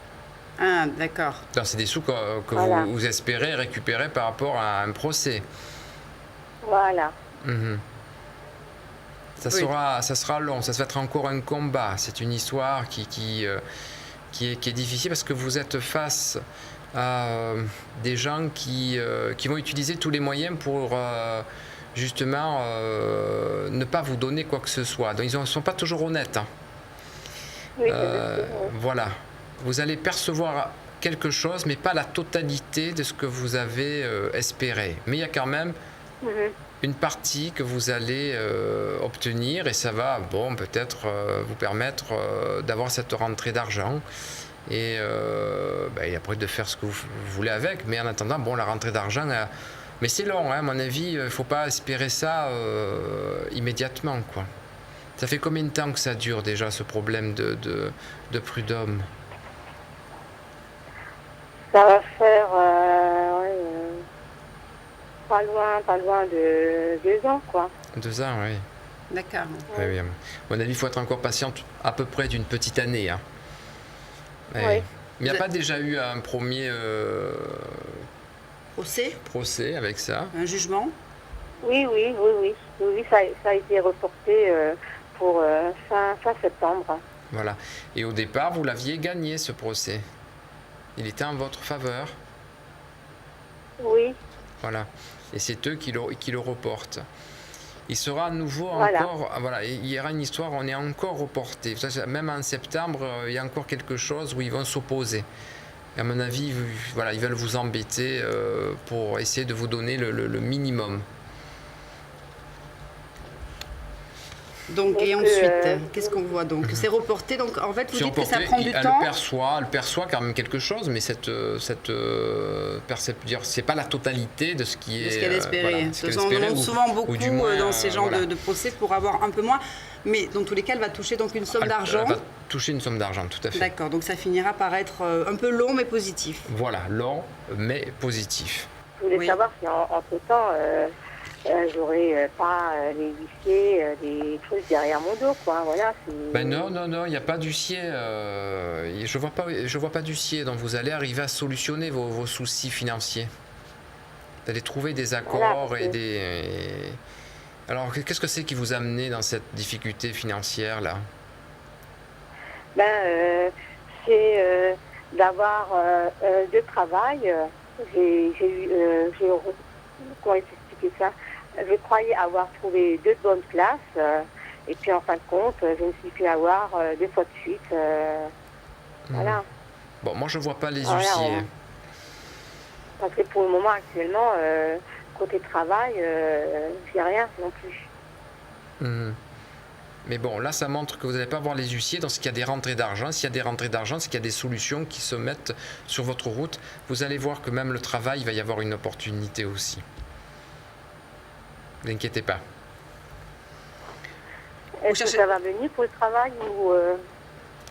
S1: Ah, d'accord.
S2: c'est des sous que
S4: Voilà.
S2: vous espérez récupérer par rapport à un procès.
S4: Voilà.
S2: Mhm. Ça sera long, ça va être encore un combat. C'est une histoire qui est difficile parce que vous êtes face à des gens qui vont utiliser tous les moyens pour justement ne pas vous donner quoi que ce soit. Donc ils ne sont pas toujours honnêtes. Hein.
S4: Oui,
S2: voilà. Vous allez percevoir quelque chose, mais pas la totalité de ce que vous avez espéré. Mais il y a quand même une partie que vous allez obtenir et ça va peut-être vous permettre d'avoir cette rentrée d'argent et après de faire ce que vous voulez avec. Mais en attendant, la rentrée d'argent, mais c'est long, hein, à mon avis, il ne faut pas espérer ça immédiatement, quoi. Ça fait combien de temps que ça dure déjà, ce problème de prud'homme?
S4: Ça va faire pas loin de 2 ans, quoi.
S2: 2 ans, oui.
S1: D'accord.
S2: Oui, oui. À mon avis, il faut être encore patiente à peu près d'une petite année. Hein.
S4: Oui.
S2: Mais il n'y a pas déjà eu un premier procès avec ça?
S1: Un jugement?
S4: Oui, ça a été reporté pour fin septembre.
S2: Voilà. Et au départ, vous l'aviez gagné, ce procès? Il était en votre faveur?
S4: Oui.
S2: Voilà. Et c'est eux qui le reportent. Il sera à nouveau
S4: Voilà.
S2: encore... Voilà, il y aura une histoire, on est encore reporté. Même en septembre, il y a encore quelque chose où ils vont s'opposer. Et à mon avis, ils veulent vous embêter pour essayer de vous donner le minimum.
S1: Donc, et ensuite, qu'est-ce qu'on voit donc? C'est reporté, donc en fait, vous dites que ça prend du temps.
S2: Elle perçoit quand même quelque chose, mais c'est pas la totalité de ce qui est.
S1: Ce qu'elle espérait. On demande souvent beaucoup dans ces genres de procès pour avoir un peu moins. Mais dans tous les cas, elle va toucher donc une somme d'argent.
S2: Elle va toucher une somme d'argent, tout à fait.
S1: D'accord, donc ça finira par être un peu long mais positif.
S2: Voilà, long mais positif.
S4: Je voulais savoir si entre-temps, j'aurais pas les huissiers, des trucs derrière mon dos, quoi. Voilà.
S2: Non, il n'y a pas d'huissier. Je vois pas d'huissier, donc vous allez arriver à solutionner vos soucis financiers. Vous allez trouver des accords et des. Alors, qu'est-ce que c'est qui vous a amené dans cette difficulté financière là?
S4: C'est d'avoir de travail. J'ai eu, comment expliquer ça? Je croyais avoir trouvé 2 bonnes places et puis en fin de compte, je me suis fait avoir 2 fois de suite. Voilà.
S2: Bon, moi je vois pas les huissiers.
S4: Parce que pour le moment actuellement, côté travail, j'ai rien non plus.
S2: Mais bon, là ça montre que vous n'allez pas voir les huissiers dans ce qu'il y a des rentrées d'argent. S'il y a des rentrées d'argent, c'est qu'il y a des solutions qui se mettent sur votre route. Vous allez voir que même le travail, il va y avoir une opportunité aussi. Ne vous inquiétez pas.
S4: Est-ce que ça va venir pour le travail ou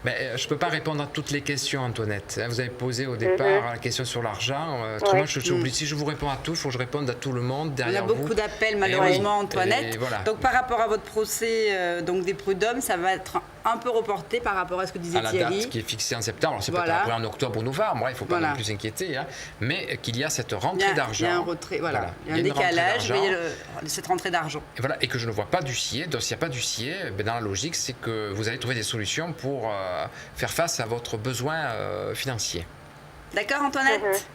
S2: Mais je ne peux pas répondre à toutes les questions, Antoinette. Vous avez posé au départ la question sur l'argent. Autrement, je suis obligé. Si je vous réponds à tout, il faut que je réponde à tout le monde derrière vous.
S1: Il y a beaucoup d'appels, malheureusement, Antoinette.
S2: Voilà.
S1: Donc, par rapport à votre procès des prud'hommes, ça va être un peu reporté par rapport à ce que disait Thierry.
S2: À la date qui est fixée en septembre. Alors, c'est peut-être après en octobre ou novembre. Il ne faut pas non plus s'inquiéter. Hein. Mais qu'il y a cette rentrée d'argent.
S1: Il y a un retrait, il y a un décalage, mais il y a cette rentrée d'argent.
S2: Et que je ne vois pas d'huissier. Donc, s'il n'y a pas d'huissier, dans la logique, c'est que vous allez trouver des solutions pour faire face à votre besoin financier.
S1: D'accord, Antoinette?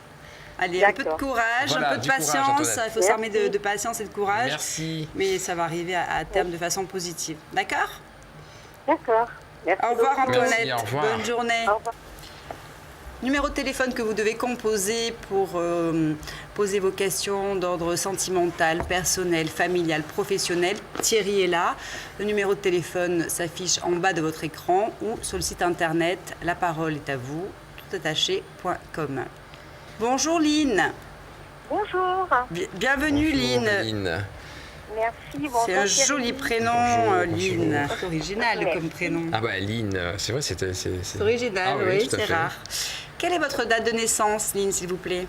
S1: Allez, un peu de courage, un peu de patience. Il faut s'armer de patience et de courage.
S2: Merci.
S1: Mais ça va arriver à terme de façon positive. D'accord?
S4: D'accord. Merci.
S1: Au revoir, Antoinette.
S2: Merci, au revoir.
S1: Bonne journée.
S4: Au revoir.
S1: Numéro de téléphone que vous devez composer pour poser vos questions d'ordre sentimental, personnel, familial, professionnel. Thierry est là. Le numéro de téléphone s'affiche en bas de votre écran ou sur le site internet La Parole est à vous, toutattaché.com. Bonjour Lynn.
S5: Bonjour.
S1: Bienvenue
S2: Bonjour,
S1: Lynn.
S2: Lynn.
S5: Merci. Bonjour.
S1: C'est un
S5: Thierry.
S1: joli prénom,
S2: Bonjour,
S1: Lynn.
S2: bonjour.
S1: C'est original
S5: Ouais.
S1: comme prénom.
S2: Ah bah Lynn, c'est vrai, c'est
S1: Original,
S2: Ah
S1: oui,
S2: tout à
S1: c'est
S2: fait.
S1: rare. Quelle est votre date de naissance, Lynn, s'il vous plaît?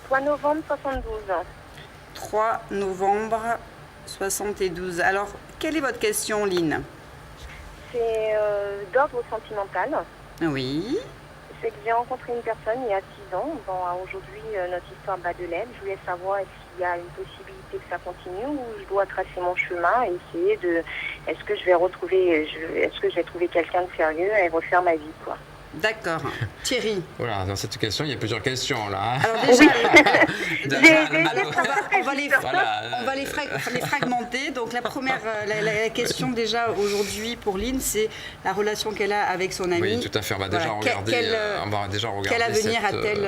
S5: 3 novembre 72.
S1: 3 novembre 72. Alors, quelle est votre question, Lynn?
S5: C'est d'ordre sentimental.
S1: Oui.
S5: C'est que j'ai rencontré une personne il y a 6 ans. Bon, aujourd'hui, notre histoire bat de l'aile. Je voulais savoir s'il y a une possibilité que ça continue ou je dois tracer mon chemin et essayer de... Est-ce que je vais trouver quelqu'un de sérieux et refaire ma vie, quoi.
S1: D'accord. Thierry.
S2: Voilà, dans cette question, il y a plusieurs questions là. hein.
S1: Alors déjà,
S2: Alors,
S1: on va les
S2: voilà,
S1: les fragmenter. Donc la première, la question déjà aujourd'hui pour Lynn, c'est la relation qu'elle a avec son ami.
S2: Oui, tout à fait. On va déjà
S1: Voilà.
S2: regarder. On va déjà regarder.
S1: Quel avenir
S2: cette,
S1: a-t-elle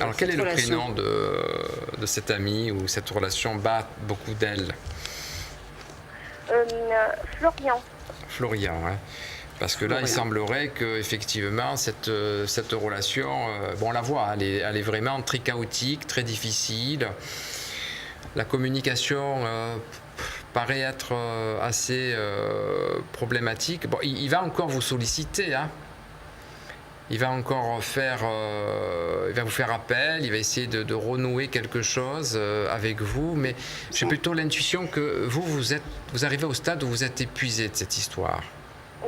S2: Alors, quel est
S1: cette
S2: le
S1: relation
S2: prénom de cet ami où cette relation bat beaucoup d'ailes?
S5: Florian.
S2: Florian, hein. Parce que là, il semblerait que effectivement cette relation, bon, on la voit, elle est vraiment très chaotique, très difficile. La communication paraît être assez problématique. Bon, il va encore vous solliciter, hein. Il va encore il va vous faire appel, il va essayer de renouer quelque chose avec vous, mais j'ai plutôt l'intuition que vous arrivez au stade où vous êtes épuisé de cette histoire.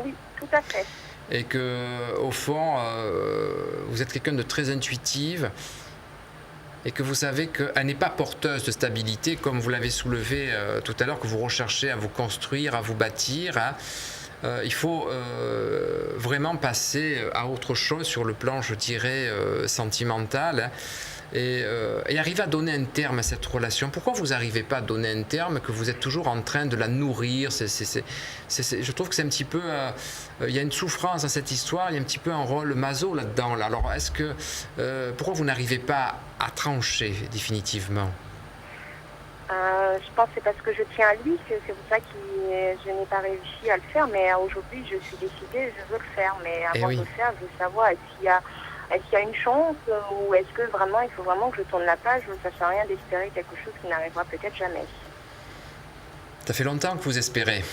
S5: Oui, tout à fait.
S2: Et que, au fond, vous êtes quelqu'un de très intuitive et que vous savez qu'elle n'est pas porteuse de stabilité, comme vous l'avez soulevé tout à l'heure, que vous recherchez à vous construire, à vous bâtir. Hein. Il faut vraiment passer à autre chose sur le plan, je dirais, sentimental. Hein. Et arriver à donner un terme à cette relation. Pourquoi vous n'arrivez pas à donner un terme, que vous êtes toujours en train de la nourrir? Je trouve que c'est un petit peu... il y a une souffrance dans cette histoire, il y a un petit peu un rôle maso là-dedans. Là. Alors, pourquoi vous n'arrivez pas à trancher définitivement?
S5: Je pense que c'est parce que je tiens à lui, que c'est pour ça que je n'ai pas réussi à le faire. Mais aujourd'hui, je suis décidée, je veux le faire. Mais avant de le faire, je veux savoir est-ce qu'il y a une chance ou est-ce que vraiment il faut vraiment que je tourne la page ou ça ne sert à rien d'espérer quelque chose qui n'arrivera peut-être jamais.
S2: Ça fait longtemps que vous espérez.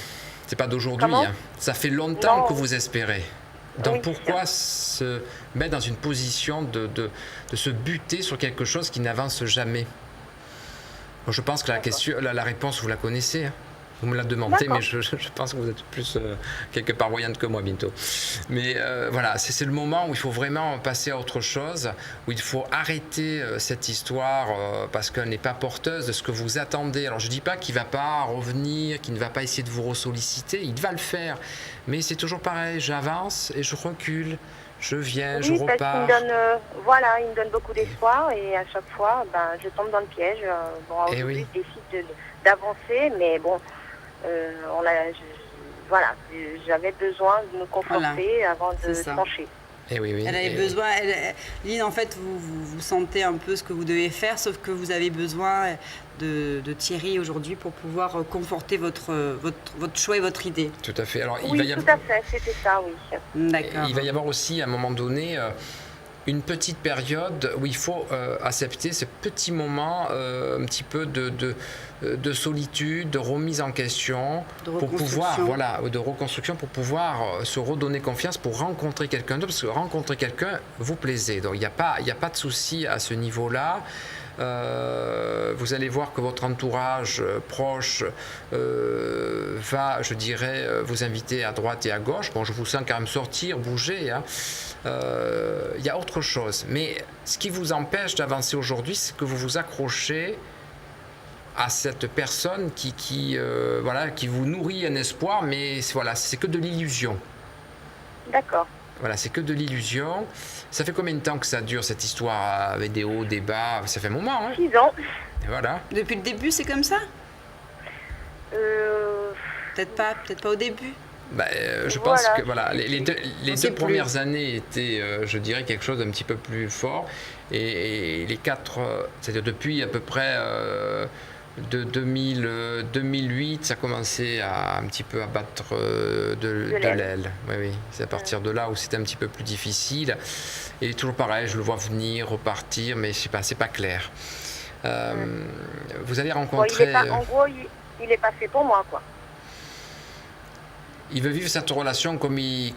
S2: C'est pas d'aujourd'hui. Hein. Ça fait longtemps que vous espérez. Donc pourquoi se mettre dans une position de se buter sur quelque chose qui n'avance jamais? Bon, je pense que la réponse, vous la connaissez. Hein. Vous me la demandez, mais je pense que vous êtes plus quelque part voyante que moi bientôt. Mais voilà, c'est le moment où il faut vraiment passer à autre chose, où il faut arrêter cette histoire parce qu'elle n'est pas porteuse de ce que vous attendez. Alors je ne dis pas qu'il ne va pas revenir, qu'il ne va pas essayer de vous ressolliciter, il va le faire. Mais c'est toujours pareil, j'avance et je recule. Je viens, je repars.
S5: Parce qu'il me donne beaucoup d'espoir et à chaque fois, je tombe dans le piège. Aujourd'hui, je décide d'avancer, mais bon, j'avais besoin de me conforter avant de trancher.
S2: Oui.
S1: Elle avait besoin, Lynn, en fait, vous sentez un peu ce que vous devez faire, sauf que vous avez besoin de Thierry aujourd'hui pour pouvoir conforter votre choix et votre idée.
S2: Tout à fait. Alors,
S5: tout à fait, c'était ça, oui.
S1: D'accord.
S2: Il va y avoir aussi, à un moment donné, une petite période où il faut accepter ce petit moment un petit peu de solitude, de remise en question, pour pouvoir, de reconstruction, pour pouvoir se redonner confiance, pour rencontrer quelqu'un d'autre, parce que rencontrer quelqu'un, vous plaisez. Donc il n'y a pas de souci à ce niveau-là. Vous allez voir que votre entourage proche va, je dirais, vous inviter à droite et à gauche. Bon, je vous sens quand même sortir, bouger. Hein. Y a autre chose. Mais ce qui vous empêche d'avancer aujourd'hui, c'est que vous vous accrochez à cette personne qui vous nourrit un espoir, mais voilà, c'est que de l'illusion.
S5: D'accord.
S2: Voilà, c'est que de l'illusion. Ça fait combien de temps que ça dure, cette histoire, avec des hauts, des bas? Ça fait un moment, hein?
S5: 6 ans.
S2: Et voilà.
S1: Depuis le début, c'est comme ça? Peut-être pas au début.
S2: Je pense
S6: Voilà.
S2: que voilà, les deux
S1: sait plus.
S2: premières années étaient, je dirais, quelque chose d'un petit peu plus fort. Et les 4, c'est-à-dire depuis à peu près de 2008, ça commençait à un petit peu à battre de l'aile. Oui, oui. C'est à partir de là où c'était un petit peu plus difficile. Et toujours pareil, je le vois venir, repartir, mais je sais pas, c'est pas clair. Vous allez rencontrer...
S6: en gros, il est pas fait pour moi, quoi.
S2: Il veut vivre cette relation comme lui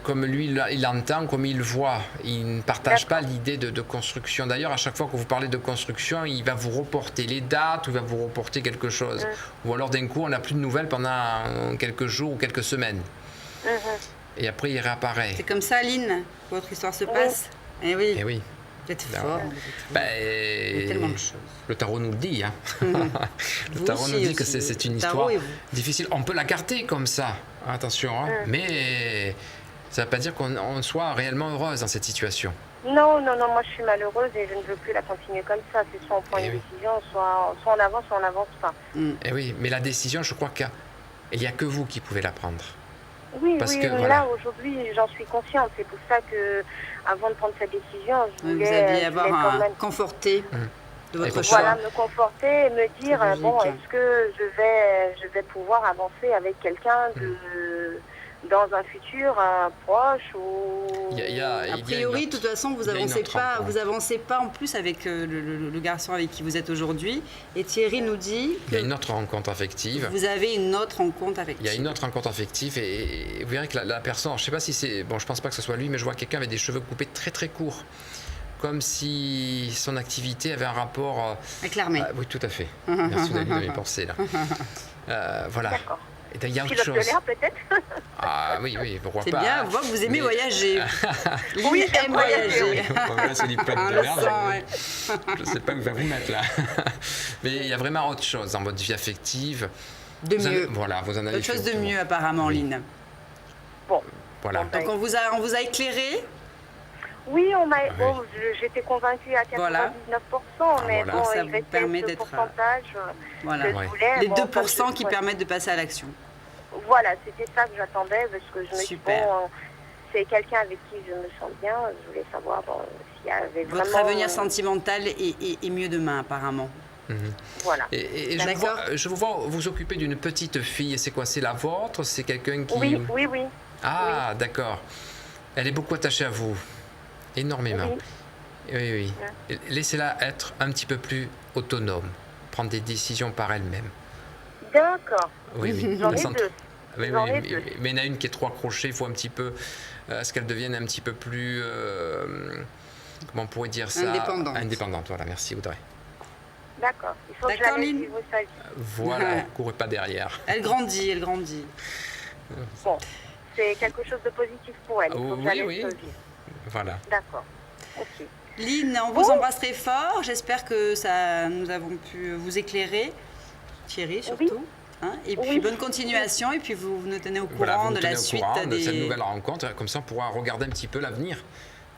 S2: il l'entend, comme il le voit. Il ne partage pas l'idée de construction. D'ailleurs, à chaque fois que vous parlez de construction, il va vous reporter les dates ou il va vous reporter quelque chose. Ou alors d'un coup, on n'a plus de nouvelles pendant quelques jours ou quelques semaines. Et après, il réapparaît.
S1: C'est comme ça, Aline, que votre histoire se passe. Eh oui.
S2: Et oui.
S1: Vous êtes fort. Il y a tellement de choses.
S2: Le tarot nous le dit. Hein. Le
S1: Vous
S2: tarot
S1: aussi,
S2: nous dit
S1: aussi.
S2: que c'est une
S1: Le tarot
S2: histoire
S1: et vous.
S2: difficile. On peut la garder comme ça, attention, hein. Mais ça ne veut pas dire qu'on soit réellement heureuse dans cette situation.
S6: Non, moi je suis malheureuse et je ne veux plus la continuer comme ça. C'est soit on prend une décision, soit on avance, soit on n'avance pas.
S2: Et oui, mais la décision, je crois qu'il n'y a que vous qui pouvez la prendre.
S6: Oui,
S2: Parce
S6: oui,
S2: que,
S6: là
S2: voilà.
S6: aujourd'hui j'en suis consciente. C'est pour ça que avant de prendre cette décision, je voulais,
S1: Vous alliez
S6: je voulais
S1: avoir
S6: quand même
S1: conforté de votre
S2: pour
S1: choix.
S6: voilà, me conforter et me dire
S1: C'est
S6: bon,
S1: logique.
S6: est-ce que je vais pouvoir avancer avec quelqu'un dans un futur proche ou
S1: A priori, de toute façon, vous avancez pas en plus avec le garçon avec qui vous êtes aujourd'hui. Et Thierry nous dit
S2: Il y a
S1: que
S2: une autre rencontre affective.
S1: vous avez une autre rencontre affective.
S2: Il y a une autre rencontre affective et vous verrez que la personne, je ne sais pas si c'est... Bon, je pense pas que ce soit lui, mais je vois quelqu'un avec des cheveux coupés très très courts. Comme si son activité avait un rapport...
S1: Avec l'armée.
S2: Oui, tout à fait. Merci de mes pensées, là. Voilà.
S6: D'accord.
S2: Et il y a autre
S6: pilote de
S2: chose.
S6: l'air peut-être.
S2: Ah oui, pourquoi
S1: C'est
S2: pas.
S1: bien, on voit que vous aimez
S2: Mais-
S1: voyager.
S6: Oui,
S1: Il aime voyager.
S2: C'est du pilote
S1: On
S2: de
S1: le
S2: l'air,
S1: sent, ouais.
S2: je ne sais pas où va vous mettre là. Mais il y a vraiment autre chose dans votre vie affective.
S1: De
S2: Vous en-
S1: mieux.
S2: Voilà, vous en avez
S1: Autre chose
S2: fait
S1: de
S2: autour.
S1: mieux apparemment, Lynn.
S6: Bon.
S2: Voilà.
S6: Bon,
S1: Donc on vous a éclairé.
S6: Oui, j'étais convaincue à 99%,
S1: Voilà.
S6: mais
S2: voilà.
S6: bon,
S1: Ça
S6: il
S1: vous
S6: restait
S1: permet
S6: ce
S1: d'être,
S6: pourcentage
S1: Voilà.
S6: que je voulais.
S1: Les
S6: Bon,
S1: 2% qui
S6: ouais.
S1: permettent de passer à l'action.
S6: Voilà, c'était ça que j'attendais, parce que je me dis,
S1: Super.
S6: bon, c'est quelqu'un avec qui je me sens bien, je voulais savoir s'il y avait
S1: Votre
S6: vraiment...
S1: avenir sentimental est mieux demain apparemment.
S6: Voilà.
S2: Et
S1: D'accord.
S2: je vous vois vous occuper d'une petite fille. C'est quoi? C'est la vôtre? C'est quelqu'un qui...
S6: Oui.
S2: Ah, d'accord. Elle est beaucoup attachée à vous. Énormément. Oui. Laissez-la être un petit peu plus autonome. Prendre des décisions par elle-même.
S6: D'accord.
S2: Oui.
S6: J'en ai
S2: Sans-
S6: deux.
S2: Oui,
S6: J'en ai deux.
S2: mais il y en a une qui est trop accrochée. Il faut un petit peu... ce qu'elle devienne un petit peu plus... comment on pourrait dire ça? Indépendante, voilà. Merci, Audrey.
S6: D'accord. Il faut que
S1: D'accord,
S6: j'aille
S1: Lynn
S6: vivre sa vie.
S2: Voilà,
S1: Ouais.
S2: courez pas derrière.
S1: Elle grandit.
S6: Bon, c'est quelque chose de positif pour elle. Il faut que
S2: Oui,
S6: j'aille
S2: oui.
S6: se vivre.
S2: Voilà.
S6: D'accord. Ok.
S1: Lynn, on vous embrasse très fort. J'espère que nous avons pu vous éclairer. Thierry surtout. Hein, et puis bonne continuation. Et puis vous nous tenez au
S2: Voilà,
S1: courant
S2: vous nous
S1: de la
S2: tenez au
S1: suite
S2: courant de cette
S1: des...
S2: nouvelle rencontre. Comme ça, on pourra regarder un petit peu l'avenir de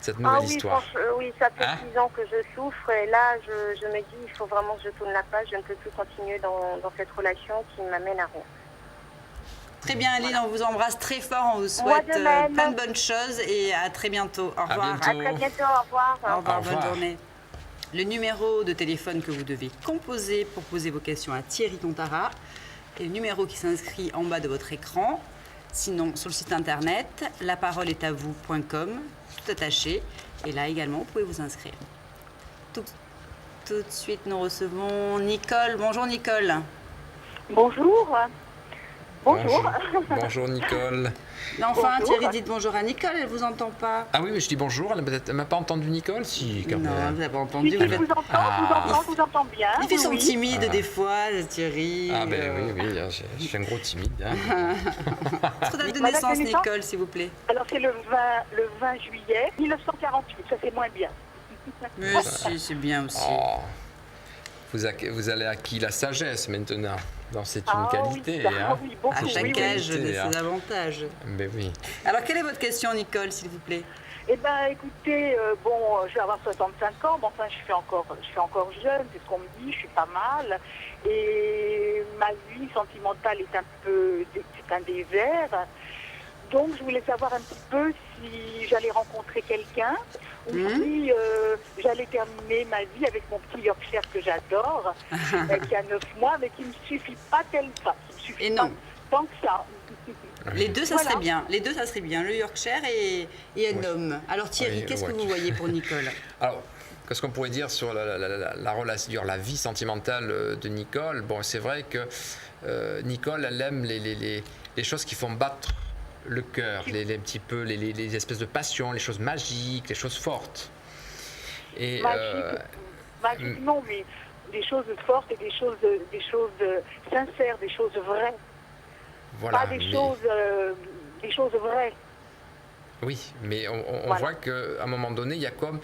S2: cette nouvelle
S6: oui,
S2: histoire.
S6: oui, ça fait
S2: Hein
S6: 6 ans que je souffre et là, je me dis, il faut vraiment que je tourne la page. Je ne peux plus continuer dans cette relation qui ne m'amène à rien.
S1: Très bien, Lynn, on vous embrasse très fort. On vous
S6: Moi
S1: souhaite
S6: de même.
S1: plein de bonnes choses et à très bientôt. Au revoir.
S2: bientôt.
S6: À très bientôt, au revoir.
S1: Au revoir,
S2: Au revoir.
S1: bonne journée. Le numéro de téléphone que vous devez composer pour poser vos questions à Thierry Tontara est le numéro qui s'inscrit en bas de votre écran. Sinon, sur le site internet, laparoleestavou.com, tout attaché. Et là également, vous pouvez vous inscrire. Tout de suite, nous recevons Nicole. Bonjour Nicole.
S6: Bonjour. Bonjour.
S2: Bonjour Nicole.
S1: Enfin,
S6: Bonjour.
S1: Thierry, dites bonjour à Nicole, elle ne vous entend pas.
S2: Ah oui, mais je dis bonjour. Elle m'a pas entendu Nicole? Si, quand
S1: Non,
S2: même.
S1: vous n'avez pas entendu.
S6: Si,
S1: vous
S6: je
S1: faites-
S6: vous entends, je vous entends bien.
S1: Les filles sont
S6: oui.
S1: timides des fois, Thierry.
S2: Ah ben oui, je suis un gros timide. Hein.
S1: Votre date de
S6: Ma date de
S1: naissance,
S6: naissance
S1: Nicole, s'il vous plaît.
S6: Alors c'est le 20 juillet 1948, ça c'est moins bien.
S1: Mais si, c'est bien aussi.
S2: Oh. Vous allez acquis la sagesse maintenant. Donc c'est une qualité.
S6: Oui,
S2: hein.
S6: oui, beaucoup,
S1: À
S6: oui,
S1: chaque
S6: oui.
S1: âge,
S2: qualité,
S1: de
S2: hein.
S1: ses avantages.
S2: Ben oui.
S1: Alors, quelle est votre question, Nicole, s'il vous plaît?
S6: Eh bien, écoutez, je vais avoir 65 ans, mais enfin, je suis encore jeune, c'est ce qu'on me dit, je suis pas mal. Et ma vie sentimentale est c'est un désert.
S5: Donc, je voulais savoir un petit peu si j'allais rencontrer quelqu'un ou si j'allais terminer ma vie avec mon petit Yorkshire que j'adore, qui a 9 mois, mais qui ne me suffit pas tellement. Enfin, qui me suffit pas tant que ça.
S1: Les deux, ça serait bien. Les deux, ça serait bien. Le Yorkshire et un homme. Alors Thierry, qu'est-ce que vous voyez pour Nicole?
S2: Alors, qu'est-ce qu'on pourrait dire sur la relation, la vie sentimentale de Nicole? Bon, c'est vrai que Nicole, elle aime les choses qui font battre le cœur, les espèces de passions, les choses magiques, les choses fortes. Et,
S5: magique, non, mais des choses fortes et des choses sincères, des choses vraies.
S2: Voilà,
S5: pas des choses vraies.
S2: Oui, mais on voit qu'à un moment donné, il y a comme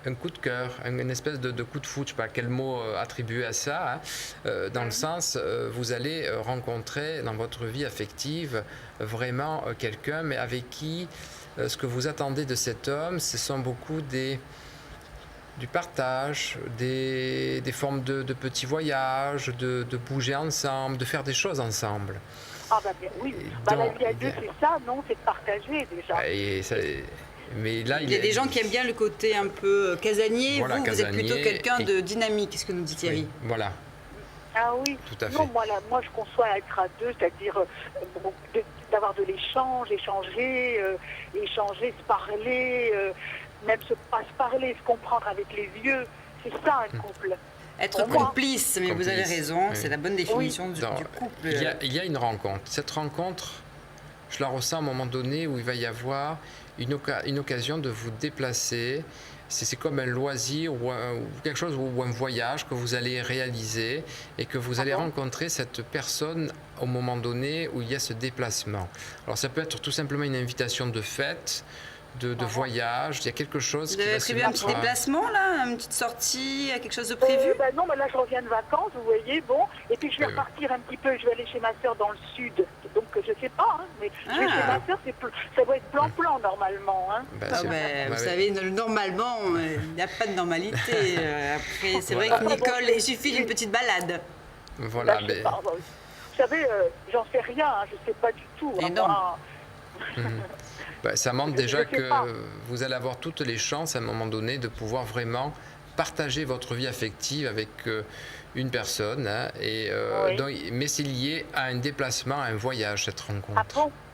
S2: un coup de cœur, une espèce de coup de foudre, je ne sais pas quel mot attribuer à ça, dans le sens, vous allez rencontrer dans votre vie affective vraiment quelqu'un, mais avec qui ce que vous attendez de cet homme, ce sont beaucoup du partage, des formes de petits voyages, de bouger ensemble, de faire des choses ensemble.
S5: Ah bien oui, la vie à deux, c'est ça, non? C'est de partager déjà.
S2: Mais là,
S1: il y a des gens qui aiment bien le côté un peu casanier.
S2: Voilà,
S1: vous êtes plutôt quelqu'un de dynamique, ce que nous dit Thierry.
S2: Oui, voilà.
S5: Ah oui,
S2: tout à fait.
S5: Non, moi je conçois être à deux, c'est-à-dire d'avoir de l'échange, échanger, se parler, même pas se parler, se comprendre avec les yeux. C'est ça un couple.
S1: Être complice, mais vous avez raison, c'est la bonne définition du couple.
S2: Il y a une rencontre. Cette rencontre, je la ressens à un moment donné où il va y avoir une occasion de vous déplacer. C'est comme un loisir ou quelque chose ou un voyage que vous allez réaliser et que vous allez rencontrer cette personne au moment donné où il y a ce déplacement. Alors ça peut être tout simplement une invitation de fête, de voyage, il y a quelque chose qui va se mettre.
S1: Vous avez prévu un petit déplacement là, une petite sortie, quelque chose de prévu?
S5: Non, mais là je reviens de vacances, vous voyez, et puis je vais repartir un petit peu, je vais aller chez ma soeur dans le sud, donc je sais pas, mais je vais chez ma soeur, ça doit être plan-plan normalement.
S1: Vous savez, normalement, il n'y a pas de normalité. Après, c'est vrai que Nicole, il suffit d'une petite balade.
S2: Voilà,
S5: vous savez, j'en sais rien, je sais pas du tout.
S2: Ça montre déjà que vous allez avoir toutes les chances à un moment donné de pouvoir vraiment partager votre vie affective avec une personne. Mais c'est lié à un déplacement, à un voyage, cette rencontre.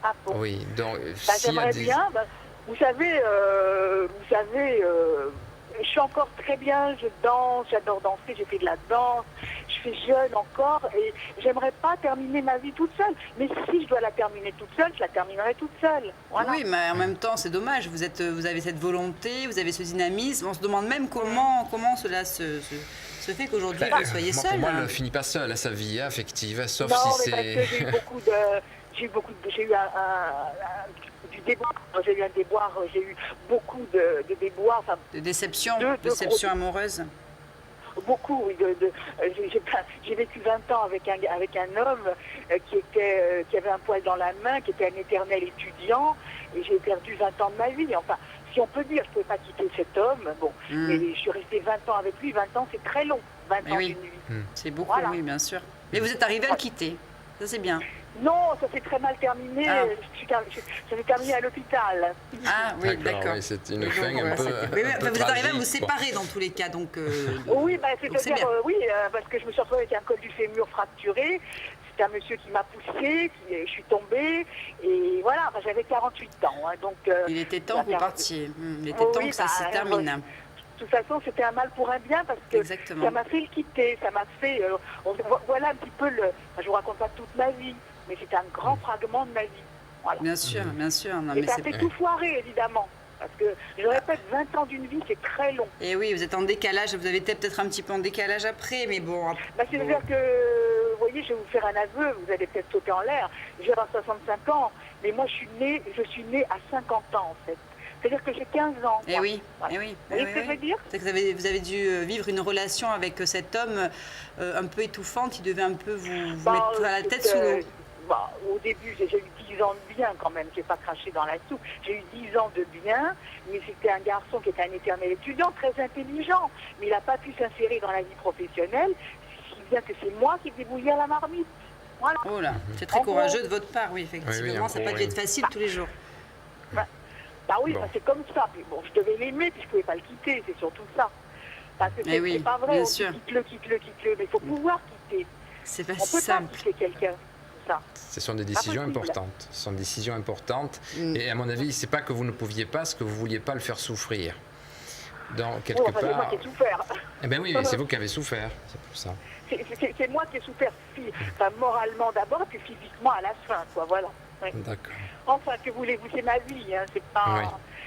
S5: Ah bon?
S2: Oui, donc
S5: j'aimerais bien. Vous savez, je suis encore très bien, je danse, j'adore danser, j'ai fait de la danse, je suis jeune encore et j'aimerais pas terminer ma vie toute seule. Mais si je dois la terminer toute seule, je la terminerai toute seule. Voilà.
S1: Oui, mais en même temps, c'est dommage, vous avez cette volonté, vous avez ce dynamisme, on se demande même comment cela se fait qu'aujourd'hui vous soyez seule.
S2: Pour moi, elle ne finit pas seule à sa vie affective, sauf si c'est...
S5: Parce que j'ai eu un déboire, j'ai eu beaucoup de déboires.
S1: De déception, déception amoureuse.
S5: Beaucoup, oui. J'ai vécu 20 ans avec un homme qui avait un poil dans la main, qui était un éternel étudiant, et j'ai perdu 20 ans de ma vie. Enfin, si on peut dire, je ne pouvais pas quitter cet homme. Mais je suis restée 20 ans avec lui. 20 ans, c'est très long. 20 ans d'une vie.
S1: C'est beaucoup, oui, bien sûr. Mais vous êtes arrivé à le quitter. Ça, c'est bien.
S5: Non, ça s'est très mal terminé. Ça s'est terminé à l'hôpital.
S1: Ah oui, d'accord.
S2: Oui, c'est une fin un peu.
S1: Vous êtes arrivé à vous séparer dans tous les cas, donc.
S5: Oui, c'est-à-dire, parce que je me suis retrouvée avec un col du fémur fracturé. C'est un monsieur qui m'a poussée, je suis tombée, et voilà, j'avais 48 ans. Donc,
S1: il était temps que vous partiez. Il était temps que ça se termine.
S5: De toute façon, c'était un mal pour un bien parce que ça m'a fait le quitter, ça m'a fait... voilà un petit peu je ne vous raconte pas toute ma vie, mais c'est un grand fragment de ma vie. Voilà.
S1: Bien sûr, bien sûr. Non,
S5: et ça fait tout foirer, évidemment. Parce que, je répète, 20 ans d'une vie, c'est très long.
S1: Et oui, vous êtes en décalage, vous avez été peut-être un petit peu en décalage après, mais bon...
S5: C'est-à-dire que, vous voyez, je vais vous faire un aveu, vous allez peut-être sauter en l'air. J'ai 65 ans, mais moi, je suis née à 50 ans, en fait. C'est-à-dire que j'ai 15 ans.
S1: Et oui, voilà.
S5: Vous voyez ce que je veux dire?
S1: C'est que vous avez dû vivre une relation avec cet homme un peu étouffante, qui devait un peu vous mettre à la tête sous l'eau.
S5: Au début, j'ai eu 10 ans de bien quand même, je n'ai pas craché dans la soupe. J'ai eu 10 ans de bien, mais c'était un garçon qui était un éternel étudiant, très intelligent, mais il n'a pas pu s'insérer dans la vie professionnelle, si bien que c'est moi qui débrouillais à la marmite.
S6: Voilà.
S1: Oh là, c'est très
S6: En gros.
S1: courageux de votre part, oui, effectivement.
S2: en
S1: Ça
S2: gros,
S1: n'a pas dû être facile tous les jours.
S6: Bah oui,
S2: Bon.
S6: bah, c'est comme ça. Puis bon, je devais l'aimer, puis je pouvais pas le quitter, c'est surtout ça. Parce que c'est
S1: oui,
S6: pas vrai,
S1: bien
S6: on dit
S1: sûr.
S6: quitte-le, mais il faut pouvoir quitter.
S1: C'est pas
S6: On
S1: si
S6: peut pas
S1: simple.
S6: quitter quelqu'un. Ça.
S2: Ce sont des décisions
S6: possible.
S2: importantes. Ce sont des décisions importantes.
S1: Mm.
S2: Et à mon avis, c'est pas que vous ne pouviez pas, c'est que vous vouliez pas le faire souffrir. Donc,
S6: Oh,
S2: quelque
S6: enfin, c'est moi
S2: part.
S6: qui ai souffert.
S2: Eh bien oui, c'est vous qui avez souffert. C'est pour ça.
S6: C'est moi qui ai souffert, enfin, moralement d'abord, et puis physiquement à la fin, quoi, voilà. Ouais.
S2: D'accord.
S6: Enfin, que voulez-vous, c'est ma vie, hein, c'est pas...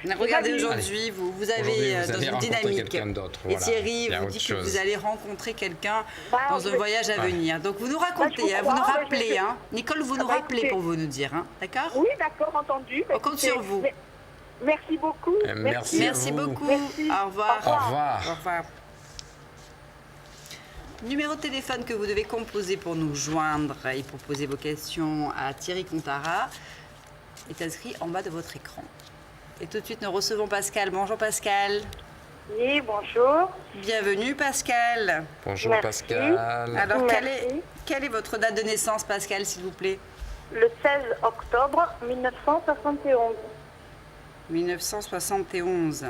S2: Oui.
S1: Regardez,
S6: Allez.
S1: aujourd'hui, vous
S2: Aujourd'hui,
S1: avez
S2: vous
S1: dans
S2: allez
S1: une
S2: rencontrer
S1: dynamique.
S2: quelqu'un d'autre,
S1: Et
S2: voilà.
S1: Thierry
S2: Il y a
S1: vous
S2: autre
S1: dit que
S2: chose.
S1: vous allez rencontrer quelqu'un
S6: Bah,
S1: dans un
S6: oui.
S1: voyage à venir. Donc vous nous racontez,
S6: je
S1: hein, vous nous
S6: crois, mais
S1: rappelez.
S6: je-
S1: Hein. Nicole, vous
S6: Ah
S1: nous
S6: bah,
S1: rappelez
S6: écoutez.
S1: pour vous nous dire. Hein. D'accord.
S6: Oui, d'accord, entendu.
S1: On compte sur vous.
S6: Merci beaucoup.
S2: Merci.
S1: Merci
S2: à vous.
S1: beaucoup.
S6: Merci.
S1: Au revoir.
S2: Au revoir.
S1: Au revoir. Numéro de téléphone que vous devez composer pour nous joindre et pour poser vos questions à Thierry Contara est inscrit en bas de votre écran. Et tout de suite, nous recevons Pascal. Bonjour Pascal.
S6: Oui, bonjour.
S1: Bienvenue Pascal.
S2: Bonjour
S6: Merci.
S2: Pascal.
S1: Alors,
S6: Merci.
S1: quelle est votre date de naissance, Pascal, s'il vous plaît?
S6: Le 16 octobre 1971.
S1: 1971.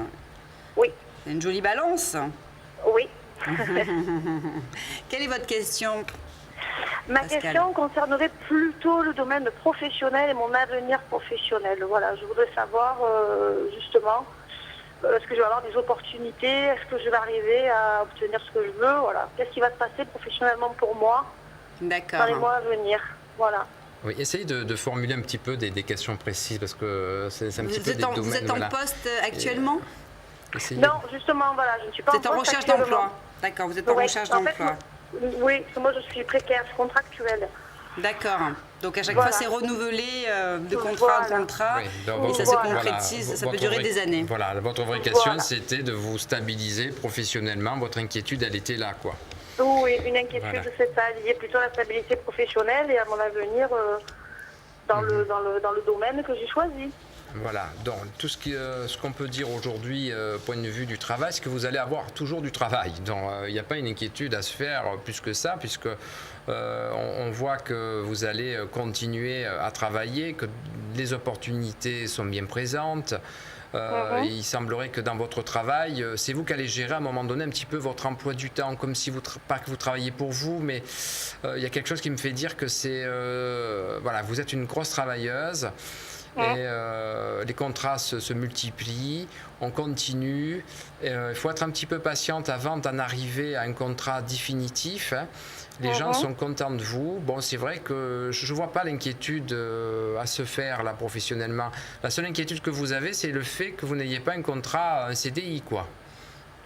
S6: Oui,
S1: C'est une jolie balance.
S6: oui.
S1: Quelle est votre question?
S6: Ma
S1: Pascal.
S6: question concernerait plutôt le domaine professionnel et mon avenir professionnel. Voilà, je voudrais savoir justement, est-ce que je vais avoir des opportunités? Est-ce que je vais arriver à obtenir ce que je veux? Voilà. Qu'est-ce qui va se passer professionnellement pour moi dans les
S1: D'accord.
S6: mois à venir? Voilà.
S2: Oui, essayez de formuler un petit peu des questions précises parce que c'est un petit peu des domaines.
S1: Vous êtes en
S2: voilà.
S1: poste actuellement?
S2: Essayez.
S6: Non, justement, voilà, je ne suis pas
S1: Vous êtes en
S6: poste
S1: recherche
S6: actuellement.
S1: d'emploi. D'accord, vous êtes en
S6: Ouais,
S1: recherche
S6: en fait,
S1: d'emploi.
S6: oui, moi je suis précaire, je suis contractuelle.
S1: D'accord. Donc à chaque
S6: Voilà.
S1: fois, c'est renouvelé de contrat en
S6: Voilà.
S1: contrat.
S2: Oui, donc
S1: Et ça
S2: votre-
S1: se concrétise, ça peut
S2: votre
S1: durer
S2: vraie-
S1: des années.
S2: Voilà, votre vraie question,
S6: Voilà.
S2: c'était de vous stabiliser professionnellement. Votre inquiétude, elle était là, quoi.
S6: Oui, une inquiétude,
S2: Voilà.
S6: c'est ça, liée plutôt à la stabilité professionnelle et à mon avenir dans le domaine que j'ai choisi.
S2: Voilà, donc tout ce qu'on peut dire aujourd'hui, point de vue du travail, c'est que vous allez avoir toujours du travail. Donc il n'y a pas une inquiétude à se faire plus que ça, puisque on voit que vous allez continuer à travailler, que les opportunités sont bien présentes. Il semblerait que dans votre travail, c'est vous qui allez gérer à un moment donné un petit peu votre emploi du temps, comme si pas que vous travailliez pour vous, mais il y a quelque chose qui me fait dire que c'est voilà, vous êtes une grosse travailleuse. Et les contrats se multiplient, on continue. Il faut être un petit peu patiente avant d'en arriver à un contrat définitif. Hein. Les gens sont contents de vous. Bon, c'est vrai que je ne vois pas l'inquiétude à se faire là professionnellement. La seule inquiétude que vous avez, c'est le fait que vous n'ayez pas un contrat, un CDI, quoi.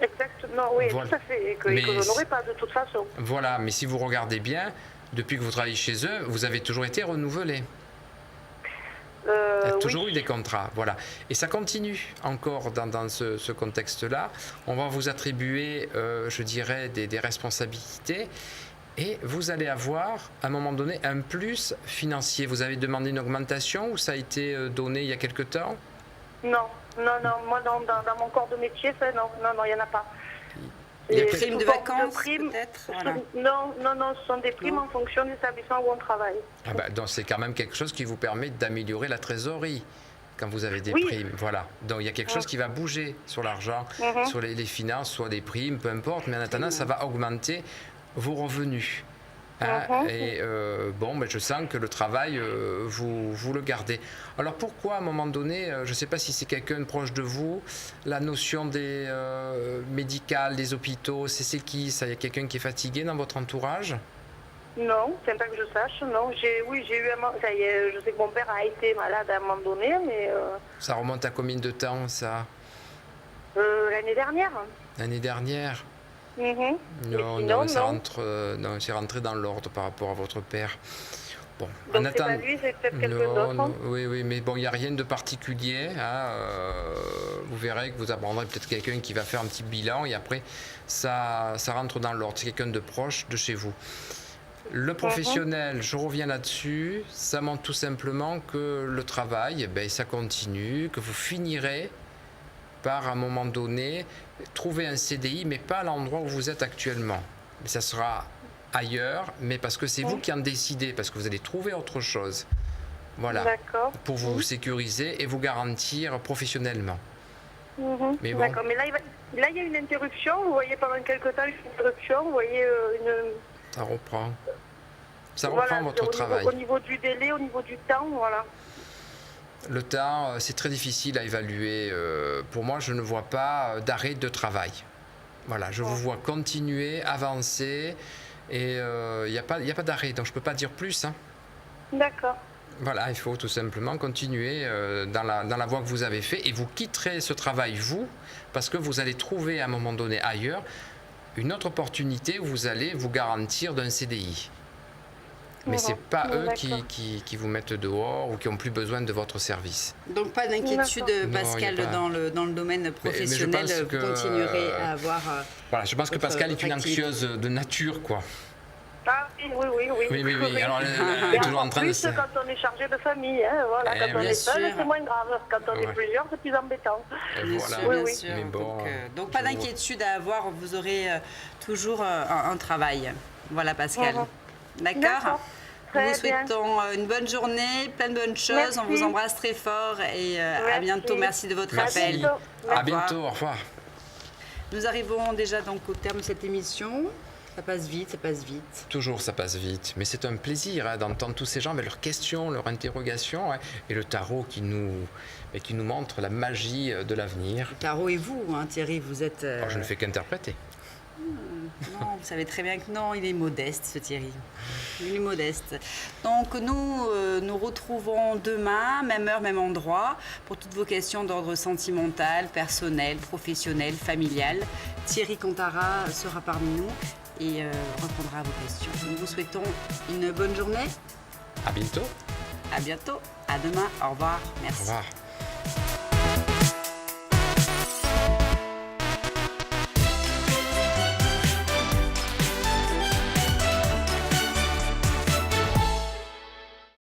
S6: Exactement, oui,
S2: Voilà.
S6: tout à fait, et que
S2: Mais
S6: je n'aurai pas de toute façon.
S2: Voilà, mais si vous regardez bien, depuis que vous travaillez chez eux, vous avez toujours été renouvelé. Il y a toujours eu des contrats, voilà. Et ça continue encore dans ce contexte-là. On va vous attribuer, je dirais, des responsabilités. Et vous allez avoir, à un moment donné, un plus financier. Vous avez demandé une augmentation ou ça a été donné il y a quelque temps?
S6: Non, moi dans mon corps de métier, ça, non, il n'y en a pas.
S2: Il y a
S6: Et
S2: quel-
S1: Prime de
S6: sous forme
S1: vacances,
S6: primes,
S1: peut-être, voilà.
S6: Non, ce sont des primes
S1: Non.
S6: en fonction de l'établissement où on travaille.
S2: Ah bah, donc c'est quand même quelque chose qui vous permet d'améliorer la trésorerie quand vous avez des
S6: Oui.
S2: primes. Voilà. Donc il y a quelque chose qui va bouger sur l'argent, sur les finances, soit des primes, peu importe, mais en attendant, ça va augmenter vos revenus. Hein. Et bon, ben, je sens que le travail, vous le gardez. Alors pourquoi, à un moment donné, je ne sais pas si c'est quelqu'un de proche de vous, la notion des médicales, des hôpitaux, c'est qui ça? Il y a quelqu'un qui est fatigué dans votre entourage?
S6: Non, c'est pas que je sache, non. J'ai eu ça y est, je sais que mon père a été malade à un moment donné, mais
S2: Ça remonte à combien de temps, ça?
S6: l'année dernière.
S2: L'année dernière?
S6: Mhm. Mais
S2: Non,
S6: sinon,
S2: ça
S6: non.
S2: rentre, non, c'est rentré dans l'ordre par rapport à votre père. Bon,
S6: Donc c'est pas lui, c'est peut-être quelqu'un d'autre.
S2: non, oui, mais bon, il n'y a rien de particulier. Hein, vous verrez que vous apprendrez peut-être quelqu'un qui va faire un petit bilan et après, ça rentre dans l'ordre. C'est quelqu'un de proche de chez vous. Le professionnel, je reviens là-dessus, ça montre tout simplement que le travail, ben, ça continue, que vous finirez par, à un moment donné, trouver un CDI, mais pas à l'endroit où vous êtes actuellement. Mais ça sera ailleurs, mais parce que c'est vous qui en décidez, parce que vous allez trouver autre chose. Voilà.
S6: D'accord.
S2: Pour vous sécuriser et vous garantir professionnellement. Mais bon.
S6: D'accord, mais là, il y a une interruption, vous voyez pendant quelques temps une interruption, vous voyez une...
S2: Ça reprend. Ça reprend votre travail.
S6: Au niveau du délai, au niveau du temps, voilà.
S2: Le temps, c'est très difficile à évaluer. Pour moi, je ne vois pas d'arrêt de travail. Voilà, je vous vois continuer, avancer, et il n'y a pas d'arrêt, donc je ne peux pas dire plus. Hein.
S6: D'accord.
S2: Voilà, il faut tout simplement continuer dans la voie que vous avez fait, et vous quitterez ce travail, vous, parce que vous allez trouver à un moment donné ailleurs une autre opportunité où vous allez vous garantir d'un CDI. Mais ce n'est pas eux qui vous mettent dehors ou qui n'ont plus besoin de votre service.
S1: Donc pas d'inquiétude, Pascal, dans le domaine professionnel,
S2: mais
S1: vous continuerez à avoir...
S2: voilà, je pense que Pascal est une anxieuse de nature, quoi.
S6: Ah oui.
S2: Alors, elle est toujours en train de...
S6: Plus quand on est chargé de famille, hein, voilà. Quand on est seul, c'est moins grave. Quand on est plusieurs, c'est plus embêtant.
S1: Bien sûr.
S2: Mais bon,
S1: donc pas d'inquiétude à avoir, vous aurez toujours un travail. Voilà, Pascal. D'accord. Nous vous souhaitons une bonne journée, plein de bonnes choses.
S6: Merci.
S1: On vous embrasse très fort et à bientôt. Merci de votre appel.
S2: À bientôt, au revoir.
S1: Nous arrivons déjà donc au terme de cette émission. Ça passe vite.
S2: Toujours, ça passe vite. Mais c'est un plaisir d'entendre tous ces gens avec leurs questions, leurs interrogations, et le tarot qui nous montre la magie de l'avenir.
S1: Le tarot et vous, Thierry, vous êtes...
S2: Je ne fais qu'interpréter.
S1: Non, vous savez très bien que non, il est modeste, ce Thierry. Il est modeste. Donc nous nous retrouvons demain, même heure, même endroit, pour toutes vos questions d'ordre sentimental, personnel, professionnel, familial. Thierry Cantara sera parmi nous et répondra à vos questions. Nous vous souhaitons une bonne journée.
S2: À bientôt.
S1: À bientôt. À demain. Au revoir. Merci.
S2: Au revoir.